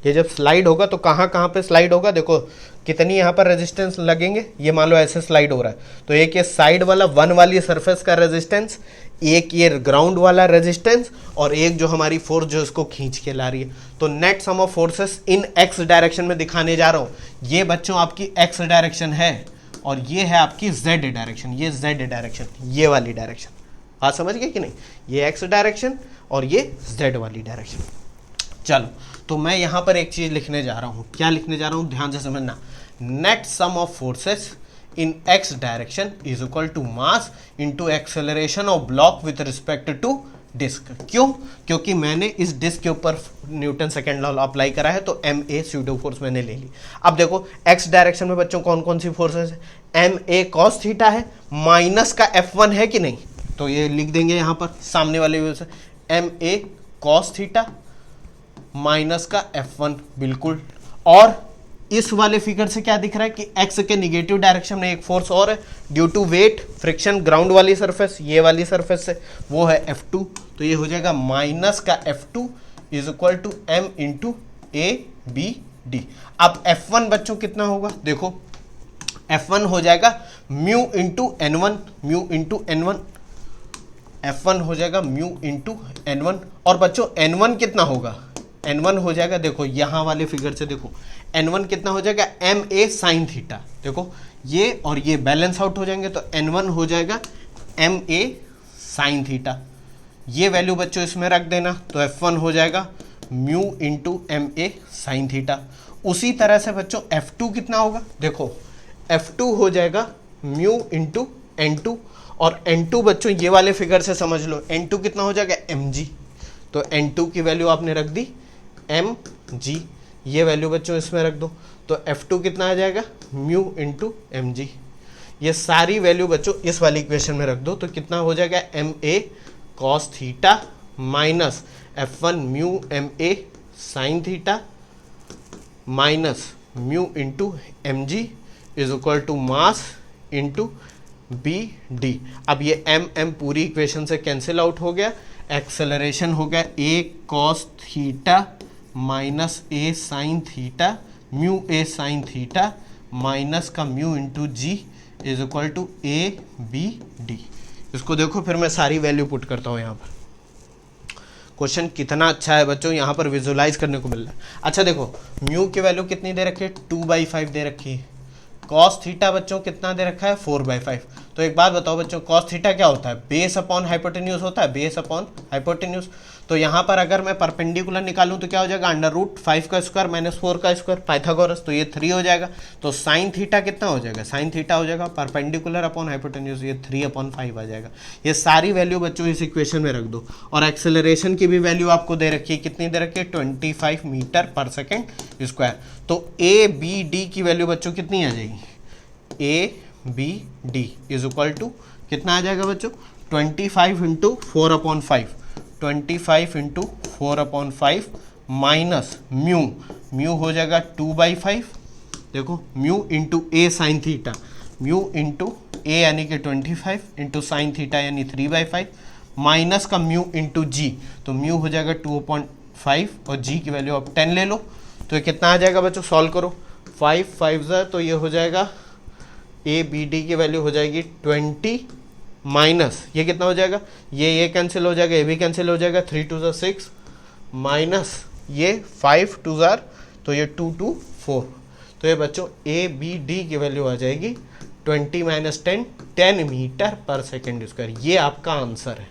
ये जब स्लाइड होगा तो कहाँ कहाँ पे स्लाइड होगा? देखो कितनी यहाँ पर रेजिस्टेंस लगेंगे, ये मान लो ऐसे स्लाइड हो रहा है, तो एक ये साइड वाला 1 वाली सरफेस का रेजिस्टेंस, एक ये ग्राउंड वाला रेजिस्टेंस, और एक जो हमारी फोर्स जो इसको खींच के ला रही है। तो net sum of forces in x direction में दिखाने जा रहा हूँ। ये बच्चों आपकी एक्स डायरेक्शन है और ये है आपकी जेड डायरेक्शन, ये जेड डायरेक्शन, ये वाली डायरेक्शन। बात समझ गए कि नहीं? ये एक्स डायरेक्शन और ये जेड वाली डायरेक्शन। चलो, तो मैं यहाँ पर एक चीज़ लिखने जा रहा हूँ। क्या लिखने जा रहा हूँ? ध्यान से समझना। Net sum of forces in x direction is equal to mass into acceleration of block with respect to disk. क्यों? क्योंकि मैंने इस डिस्क के ऊपर न्यूटन सेकेंड लॉ अप्लाई करा है, तो एम ए स्यूडो फोर्स मैंने ले ली। अब देखो एक्स डायरेक्शन में बच्चों कौन कौन सी फोर्सेस है? एम ए कॉस थीटा है, माइनस का F1 है कि नहीं? तो ये लिख देंगे यहाँ पर सामने वाले व्यू से, m a cos theta minus का F1, बिल्कुल। और इस वाले फिगर से क्या दिख रहा है कि एक्स के निगेटिव डायरेक्शन में एक फोर्स और है due to weight friction ground वाली सरफेस, ये वाली सरफेस से, वो है F2। तो ये हो जाएगा माइनस का F2 is equal to m into ABD। अब F1 बच्चों कितना होगा, देखो F1 हो जाएगा mu into N1, mu into N1, F1 हो जाएगा म्यू इंटू N1। और बच्चों N1 कितना होगा, N1 हो जाएगा, देखो यहाँ वाले फिगर से देखो N1 कितना हो जाएगा MA साइन थीटा। देखो ये और ये बैलेंस आउट हो जाएंगे तो N1 हो जाएगा MA साइन थीटा। ये वैल्यू बच्चों इसमें रख देना तो F1 हो जाएगा mu into MA sine theta. उसी तरह से बच्चों F2 कितना होगा, देखो F2 हो जाएगा म्यू इंटू N2, और N2 बच्चों ये वाले फिगर से समझ लो N2 कितना हो जाएगा mg। तो N2 की वैल्यू आपने रख दी mg, ये वैल्यू बच्चों इसमें रख दो तो F2 कितना आ जाएगा म्यू इंटू mg। ये सारी वैल्यू बच्चों इस वाली इक्वेशन में रख दो तो कितना हो जाएगा ma cos theta minus F1 mu ma sine theta minus mu into mg is equal to mass into BD। अब ये m पूरी इक्वेशन से कैंसिल आउट हो गया, एक्सेलरेशन हो गया a cos theta minus a sine theta mu a sine theta minus का mu into g is equal to ABD। इसको देखो फिर मैं सारी वैल्यू पुट करता हूँ यहाँ पर। क्वेश्चन कितना अच्छा है बच्चों, यहाँ पर विजुलाइज करने को मिल रहा है। अच्छा देखो म्यू की वैल्यू कितनी दे रखी है 2/5 दे रखी है, कॉस थीटा बच्चों कितना दे रखा है 4/5। तो एक बात बताओ बच्चों कॉस थीटा क्या होता है, बेस अपॉन हाइपोटेन्यूज होता है, बेस अपॉन हाइपोटेन्यूज। तो यहाँ पर अगर मैं परपेंडिकुलर निकालूं तो क्या हो जाएगा √5 का स्क्वायर माइनस 4 का स्क्वायर पाइथागोरस, तो ये 3 हो जाएगा। तो साइन थीटा कितना हो जाएगा, साइन थीटा हो जाएगा परपेंडिकुलर अपॉन हाइपोटेन्यूज, ये 3/5 आ जाएगा। ये सारी वैल्यू बच्चों इस इक्वेशन में रख दो। और एक्सेलरेशन की भी वैल्यू आपको दे रखी है, कितनी दे रखी है 25 मीटर पर सेकेंड स्क्वायर। तो ABD की वैल्यू बच्चों कितनी आ जाएगी, ABD इज इक्वल टू कितना आ जाएगा बच्चों 25 into 4/5, 25 into 4/5 minus mu, mu हो जाएगा 2/5। देखो mu into A sine theta, mu into A यानी कि 25 इंटू साइन थीटा यानी 3/5 माइनस का म्यू इंटू G, तो म्यू हो जाएगा 2/5 और G की वैल्यू आप 10 ले लो। तो ये कितना आ जाएगा बच्चों, सॉल्व करो 5 5 तो ये हो जाएगा ABD की वैल्यू हो जाएगी 20 माइनस ये कितना हो जाएगा, ये कैंसिल हो जाएगा, ये भी कैंसिल हो जाएगा, 3 2 6 माइनस ये 5 2 तो ये 2 2 4। तो ये बच्चों ABD की वैल्यू आ जाएगी 20 minus 10 metre per second square. ये आपका आंसर है।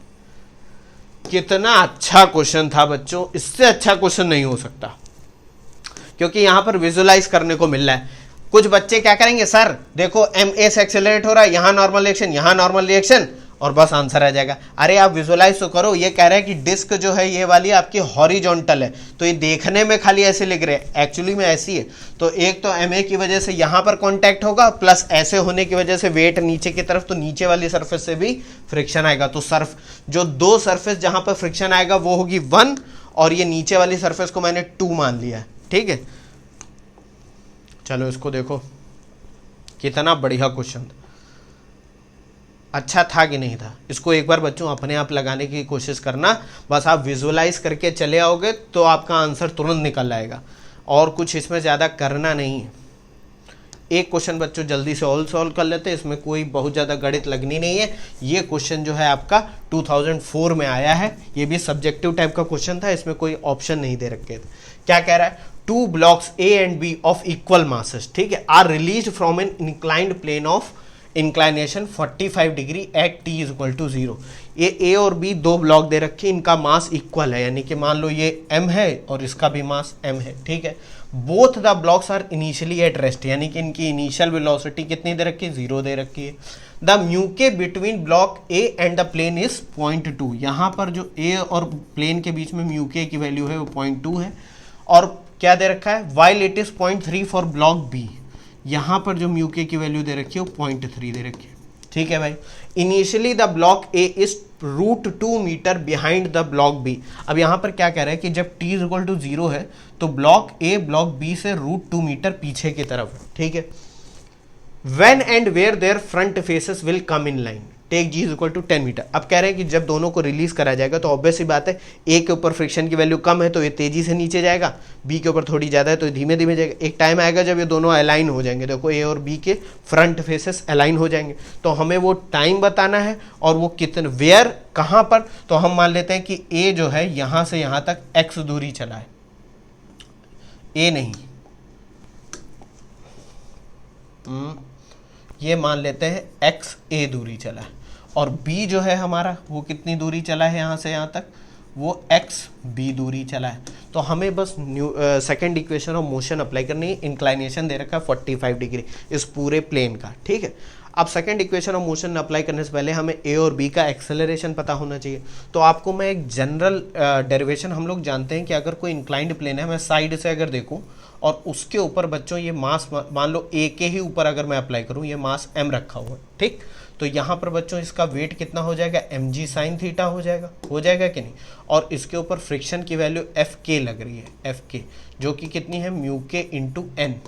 कितना अच्छा क्वेश्चन था बच्चों, इससे अच्छा क्वेश्चन नहीं हो सकता, क्योंकि यहाँ पर विजुलाइज करने को मिल रहा है। कुछ बच्चे क्या करेंगे, सर देखो MA से एक्सेलरेट हो रहा है, यहाँ नॉर्मल रिएक्शन, यहाँ नॉर्मल रिएक्शन, और बस आंसर आ जाएगा। अरे आप विजुलाइज तो करो। ये कह रहे हैं कि डिस्क जो है ये वाली आपकी हॉरिजॉन्टल है, तो ये देखने में खाली ऐसे लिख रहे हैं, एक्चुअली में ऐसी है। तो एक तो MA की वजह से यहाँ पर कॉन्टैक्ट होगा, प्लस ऐसे होने की वजह से वेट नीचे की तरफ, तो नीचे वाली सरफेस से भी फ्रिक्शन आएगा। तो जो दो सरफेस जहाँ पर फ्रिक्शन आएगा वो होगी 1, और ये नीचे वाली सरफेस को मैंने 2 मान लिया है। ठीक है, चलो इसको देखो, कितना बढ़िया क्वेश्चन था। अच्छा था कि नहीं था, इसको एक बार बच्चों अपने आप लगाने की कोशिश करना। बस आप विजुलाइज करके चले आओगे तो आपका आंसर तुरंत निकल आएगा, और कुछ इसमें ज़्यादा करना नहीं है। एक क्वेश्चन बच्चों जल्दी से ऑल सॉल्व कर लेते हैं, इसमें कोई बहुत ज़्यादा गणित लगनी नहीं है। ये क्वेश्चन जो है आपका 2004 में आया है, ये भी सब्जेक्टिव टाइप का क्वेश्चन था, इसमें कोई ऑप्शन नहीं दे रखे थे। क्या कह रहा है, 2 blocks A and B of equal masses, ठीक है, are released from an inclined plane of inclination 45 degree at t is equal to 0। ये A और B दो ब्लॉक दे रखे, इनका मास इक्वल है, यानी कि मान लो ये m है और इसका भी मास m है। ठीक है, both the blocks are initially at rest, यानी कि इनकी इनिशियल वेलोसिटी कितनी दे रखी है 0 दे रखी है। The mu k between block A and the plane is 0.2, यहाँ पर जो A और प्लेन के बीच में म्यूके की वैल्यू है वो 0.2 है। और क्या दे रखा है, while it is 0.3 for block B, यहाँ पर जो म्यूके की वैल्यू दे रखी है वो 0.3 दे रखी है। ठीक है भाई, initially the block A is √2 metre behind the block B. अब यहाँ पर क्या कह रहा है कि जब t इक्वल टू 0 है तो ब्लॉक ए ब्लॉक बी से √2 मीटर पीछे की तरफ है, ठीक है। When and where their front faces will come in line, take g is equal to 10 metre. अब कह रहे हैं कि जब दोनों को रिलीज करा जाएगा तो ऑब्वियस ही बात है, ए के ऊपर फ्रिक्शन की वैल्यू कम है तो ये तेजी से नीचे जाएगा, बी के ऊपर थोड़ी ज़्यादा है तो धीमे धीमे जाएगा। एक टाइम आएगा जब ये दोनों अलाइन हो जाएंगे, देखो ए और बी के फ्रंट फेसेस अलाइन हो जाएंगे, तो हमें वो टाइम बताना है और वो कितने वेयर कहाँ पर। तो हम मान लेते हैं कि ए जो है यहाँ से यहाँ तक एक्स दूरी चला है, ए नहीं ये मान लेते हैं एक्स ए दूरी चला है, और बी जो है हमारा वो कितनी दूरी चला है यहाँ से यहाँ तक, वो एक्स बी दूरी चला है। तो हमें बस second equation of motion apply करनी है। इंक्लाइनेशन दे रखा है 45 डिग्री इस पूरे प्लेन का, ठीक है। अब second equation of motion apply करने से पहले हमें ए और बी का एक्सेलरेशन पता होना चाहिए। तो आपको मैं एक जनरल डेरिवेशन, हम लोग जानते हैं कि अगर कोई इंक्लाइंड प्लेन है, मैं साइड से अगर देखूँ और उसके ऊपर बच्चों ये मास मान लो ए के ही ऊपर अगर मैं अप्लाई करूँ, ये मास एम रखा हुआ है, ठीक। तो यहाँ पर बच्चों इसका वेट कितना हो जाएगा, mg साइन थीटा हो जाएगा कि नहीं। और इसके ऊपर फ्रिक्शन की वैल्यू एफ के लग रही है, एफ के जो कि कितनी है म्यू के इंटू एन,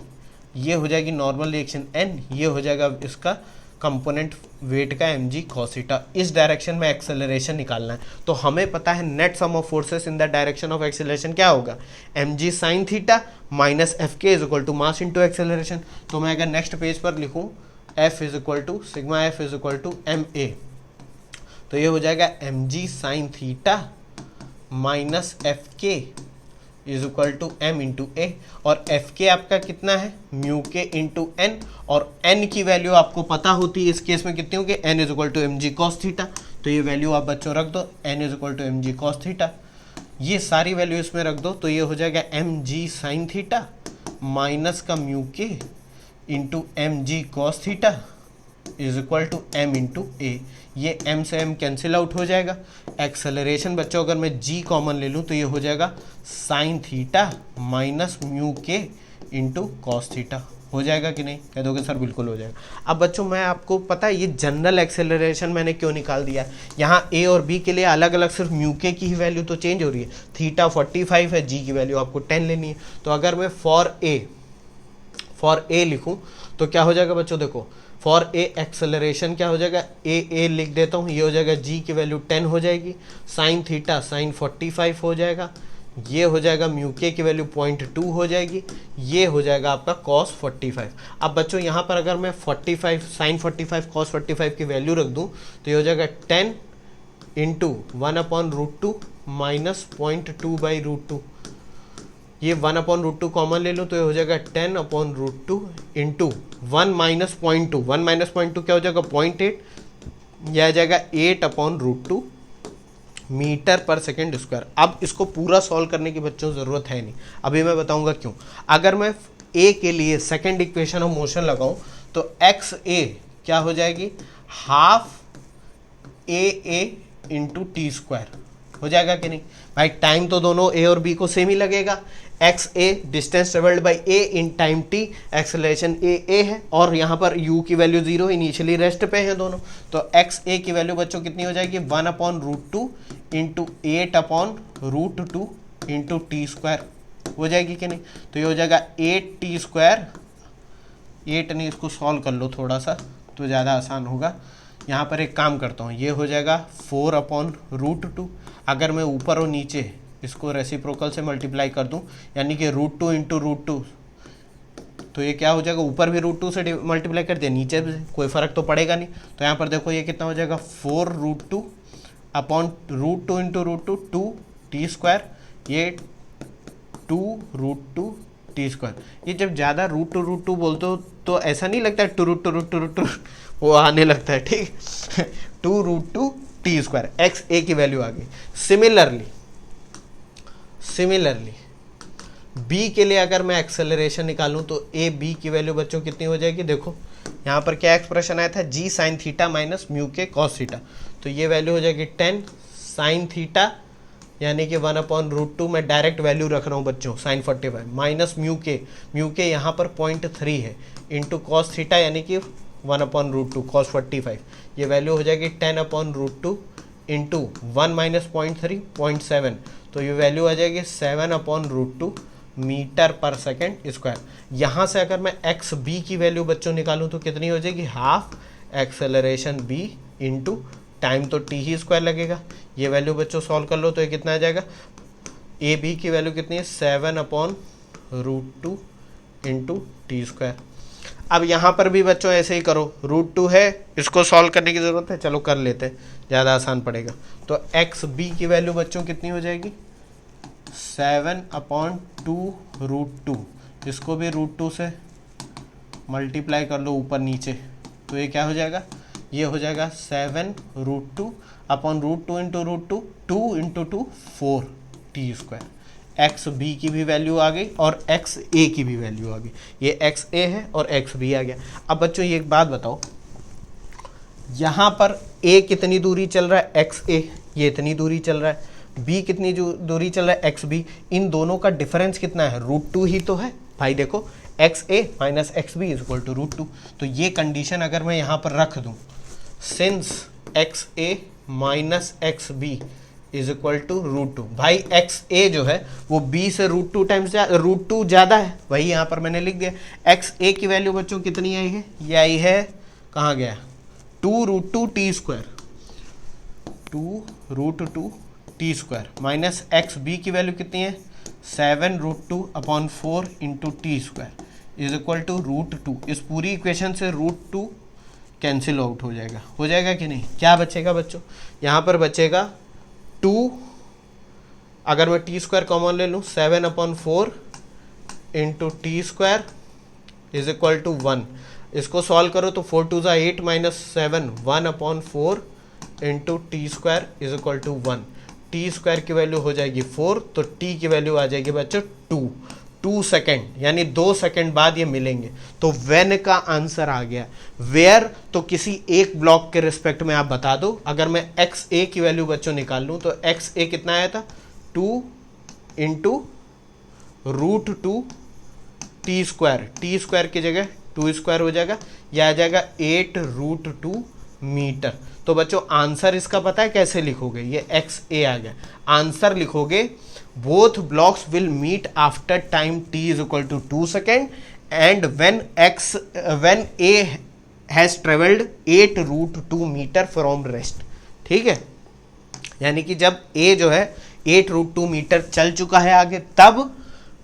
ये हो जाएगी नॉर्मल रिएक्शन एन, ये हो जाएगा इसका कंपोनेंट वेट का mg cos थीटा। इस डायरेक्शन में एक्सेलरेशन निकालना है, तो हमें पता है net sum of forces in the direction of acceleration क्या होगा, mg sine theta minus f k is equal to mass into acceleration. तो मैं अगर नेक्स्ट पेज पर लिखूँ F is equal to sigma f is equal to m a, तो ये हो जाएगा mg sine theta minus f k is equal to m into a, और एफ के आपका कितना है म्यू के इंटू एन, और एन की वैल्यू आपको पता होती है इस केस में कितनी होगी, n is equal to m g cos theta. तो ये वैल्यू आप बच्चों रख दो, n is equal to m g cos theta, ये सारी वैल्यू इसमें रख दो, तो ये हो जाएगा m g sine theta minus का mu k into m g cos theta is equal to m into a. ये m से m कैंसिल आउट हो जाएगा। एक्सेलरेशन बच्चों अगर मैं g कॉमन ले लूँ तो ये हो जाएगा sign theta minus mu k into cos theta. हो जाएगा कि नहीं, कह दोगे सर बिल्कुल हो जाएगा। अब बच्चों मैं आपको पता है ये जनरल एक्सेलरेशन मैंने क्यों निकाल दिया, यहाँ a और b के लिए अलग अलग सिर्फ म्यू के की ही वैल्यू तो चेंज हो रही है, थीटा 45 है, g की वैल्यू आपको 10 लेनी है। तो अगर मैं फॉर ए लिखूँ तो क्या हो जाएगा बच्चों, देखो फॉर ए एक्सेलरेशन क्या हो जाएगा, ए लिख देता हूँ, ये हो जाएगा g की वैल्यू 10 हो जाएगी, साइन थीटा साइन 45 हो जाएगा, ये हो जाएगा म्यू के की वैल्यू 0.2 हो जाएगी, ये हो जाएगा आपका cos 45। अब बच्चों यहाँ पर अगर मैं 45 साइन 45 cos 45 की वैल्यू रख दूँ तो ये हो जाएगा 10 इंटू 1/√2 माइनस 0.2 बाई √2, ये 1/√2 कॉमन ले लो तो ये हो जाएगा 10/√2 इंटू 1 माइनस 0.2, 1 माइनस 0.2 क्या हो जाएगा 0.8, यह आ जाएगा 8/√2 मीटर पर सेकेंड स्क्वायर। अब इसको पूरा सॉल्व करने की बच्चों ज़रूरत है नहीं, अभी मैं बताऊंगा क्यों। अगर मैं ए के लिए सेकेंड इक्वेशन ऑफ मोशन लगाऊं तो एक्स ए क्या हो जाएगी, हाफ ए इंटू टी स्क्वायर हो जाएगा कि नहीं भाई। टाइम तो दोनों ए और बी को सेम ही लगेगा, x a distance travelled by a in time t, acceleration a है, और यहाँ पर u की वैल्यू 0 इनिशियली रेस्ट पे है दोनों, तो एक्स ए की वैल्यू बच्चों कितनी हो जाएगी 1/√2 इंटू 8/√2 इंटू टी स्क्वायर हो जाएगी कि नहीं। तो ये हो जाएगा 8t स्क्वायर, 8 नहीं इसको सॉल्व कर लो थोड़ा सा तो ज़्यादा आसान होगा। यहाँ पर एक काम करता हूँ, ये हो जाएगा 4/√2, अगर मैं ऊपर और नीचे इसको रेसिप्रोकल से मल्टीप्लाई कर दूं यानी कि √2 इंटू √2, तो ये क्या हो जाएगा, ऊपर भी √2 से मल्टीप्लाई कर दिया, नीचे भी कोई फ़र्क तो पड़ेगा नहीं। तो यहाँ पर देखो ये कितना हो जाएगा 4√2 अपॉन √2 इंटू √2 2t स्क्वायर, ये 2√2 टी स्क्वायर। ये जब ज़्यादा √2 बोलते हो तो ऐसा नहीं लगता है टू वो आने लगता है, ठीक 2√2 टी स्क्वायर, एक्स ए की वैल्यू आ गई। सिमिलरली बी के लिए अगर मैं एक्सेलरेशन निकालूं तो ए बी की वैल्यू बच्चों कितनी हो जाएगी, देखो यहाँ पर क्या एक्सप्रेशन आया था, जी साइन थीटा माइनस म्यू के कॉस थीटा, तो ये वैल्यू हो जाएगी 10 साइन थीटा यानी कि 1/√2, मैं डायरेक्ट वैल्यू रख रहा हूँ बच्चों साइन 45 माइनस म्यू के यहाँ पर 0.3 है इंटू कॉस थीटा यानी कि 1/√2 cos 45, ये वैल्यू हो जाएगी 10/√2 इंटू 1 माइनस 0.3 0.7, तो ये वैल्यू आ जाएगी 7/√2 मीटर पर सेकेंड स्क्वायर। यहाँ से अगर मैं एक्स बी की वैल्यू बच्चों निकालूँ तो कितनी हो जाएगी, half acceleration B into time तो टी ही स्क्वायर लगेगा। ये वैल्यू बच्चों सॉल्व कर लो तो ये कितना आ जाएगा, ए बी की वैल्यू कितनी है 7/√2 इंटू टी स्क्वायर। अब यहाँ पर भी बच्चों ऐसे ही करो, √2 है, इसको सॉल्व करने की ज़रूरत है, चलो कर लेते हैं, ज़्यादा आसान पड़ेगा। तो एक्स बी की वैल्यू बच्चों कितनी हो जाएगी 7/2√2, इसको भी √2 से मल्टीप्लाई कर लो ऊपर नीचे, तो ये क्या हो जाएगा, ये हो जाएगा 7√2/√2 into √2, 2 into 2 4 t square. X B की भी वैल्यू आ गई और एक्स ए की भी वैल्यू आ गई, ये एक्स ए है और एक्स बी आ गया। अब बच्चों ये एक बात बताओ, यहाँ पर ए कितनी दूरी चल रहा है एक्स ए, ये इतनी दूरी चल रहा है, बी कितनी दूरी चल रहा है एक्स बी, इन दोनों का डिफरेंस कितना है, √2 ही तो है भाई। देखो x A minus x B is equal to √2, तो ये कंडीशन अगर मैं यहाँ पर रख दूँ, since x A minus x B is equal to √2, भाई एक्स ए जो है वो बी से √2 टाइम्स √2 ज़्यादा है, वही यहाँ पर मैंने लिख दिया। एक्स ए की वैल्यू बच्चों कितनी आई है, ये आई है, कहाँ गया, 2√2 t square, 2√2 t square minus x B की वैल्यू कितनी है 7√2/4 into t square is equal to √2। इस पूरी इक्वेशन से √2 कैंसिल आउट हो जाएगा कि नहीं, क्या बचेगा बच्चों, यहाँ पर बचेगा 2, अगर मैं टी स्क्वायर कॉमन ले लूँ 7/4 into t square is equal to 1, इसको सॉल्व करो तो 4 2 8 minus 7 1/4 into t square is equal to 1। T square की वैल्यू हो जाएगी 4, तो टी की वैल्यू आ जाएगी बच्चों 2 सेकेंड, यानी 2 सेकेंड बाद ये मिलेंगे। तो व्हेन का आंसर आ गया। वेयर तो किसी एक ब्लॉक के रिस्पेक्ट में आप बता दो, अगर मैं एक्स ए की वैल्यू बच्चों निकाल लूँ तो एक्स ए कितना आया था 2 into √2 T square, T square की जगह 2 स्क्वायर हो जाएगा, यह आ जाएगा 8√2 मीटर। तो बच्चों आंसर इसका पता है कैसे लिखोगे, ये एक्स ए आ गया, आंसर लिखोगे both blocks will meet after time t is equal to 2 second and when a has travelled 8√2 metre from rest. ठीक है, यानी कि जब a जो है 8√2 मीटर चल चुका है आगे, तब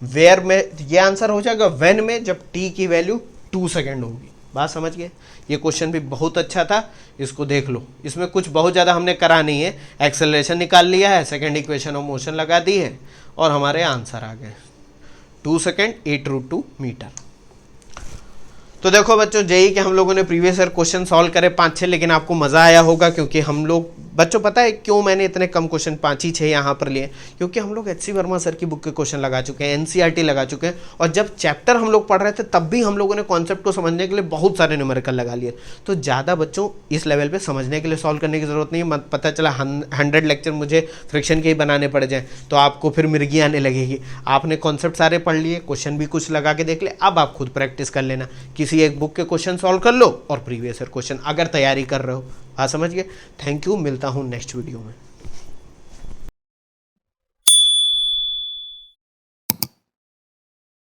वेयर में ये आंसर हो जाएगा, व्हेन में जब t की वैल्यू 2 सेकेंड होगी। बात समझ गए, ये क्वेश्चन भी बहुत अच्छा था, इसको देख लो, इसमें कुछ बहुत ज़्यादा हमने करा नहीं है, एक्सेलरेशन निकाल लिया है, सेकेंड इक्वेशन ऑफ मोशन लगा दी है और हमारे आंसर आ गए 2 सेकेंड 8√2 मीटर। तो देखो बच्चों, जेई के हम लोगों ने प्रीवियस ईयर क्वेश्चन सॉल्व करे 5-6, लेकिन आपको मज़ा आया होगा क्योंकि हम लोग बच्चों पता है क्यों मैंने इतने कम क्वेश्चन 5 ही 6 यहाँ पर लिए, क्योंकि हम लोग एच.सी. वर्मा सर की बुक के क्वेश्चन लगा चुके हैं, एनसीईआरटी लगा चुके हैं, और जब चैप्टर हम लोग पढ़ रहे थे तब भी हम लोगों ने कॉन्सेप्ट को समझने के लिए बहुत सारे न्यूमेरिकल लगा लिए। तो ज़्यादा बच्चों इस लेवल पर समझने के लिए सॉल्व करने की ज़रूरत नहीं है। पता चला 100 लेक्चर मुझे फ्रिक्शन के ही बनाने पड़ जाए तो आपको फिर मिर्गी आने लगेगी। आपने कॉन्सेप्ट सारे पढ़ लिए, क्वेश्चन भी कुछ लगा के देख ले, अब आप खुद प्रैक्टिस कर लेना, किसी एक बुक के क्वेश्चन सॉल्व कर लो और प्रीवियस ईयर क्वेश्चन अगर तैयारी कर रहे हो। हाँ समझ गए, थैंक यू, मिलता हूँ नेक्स्ट वीडियो में।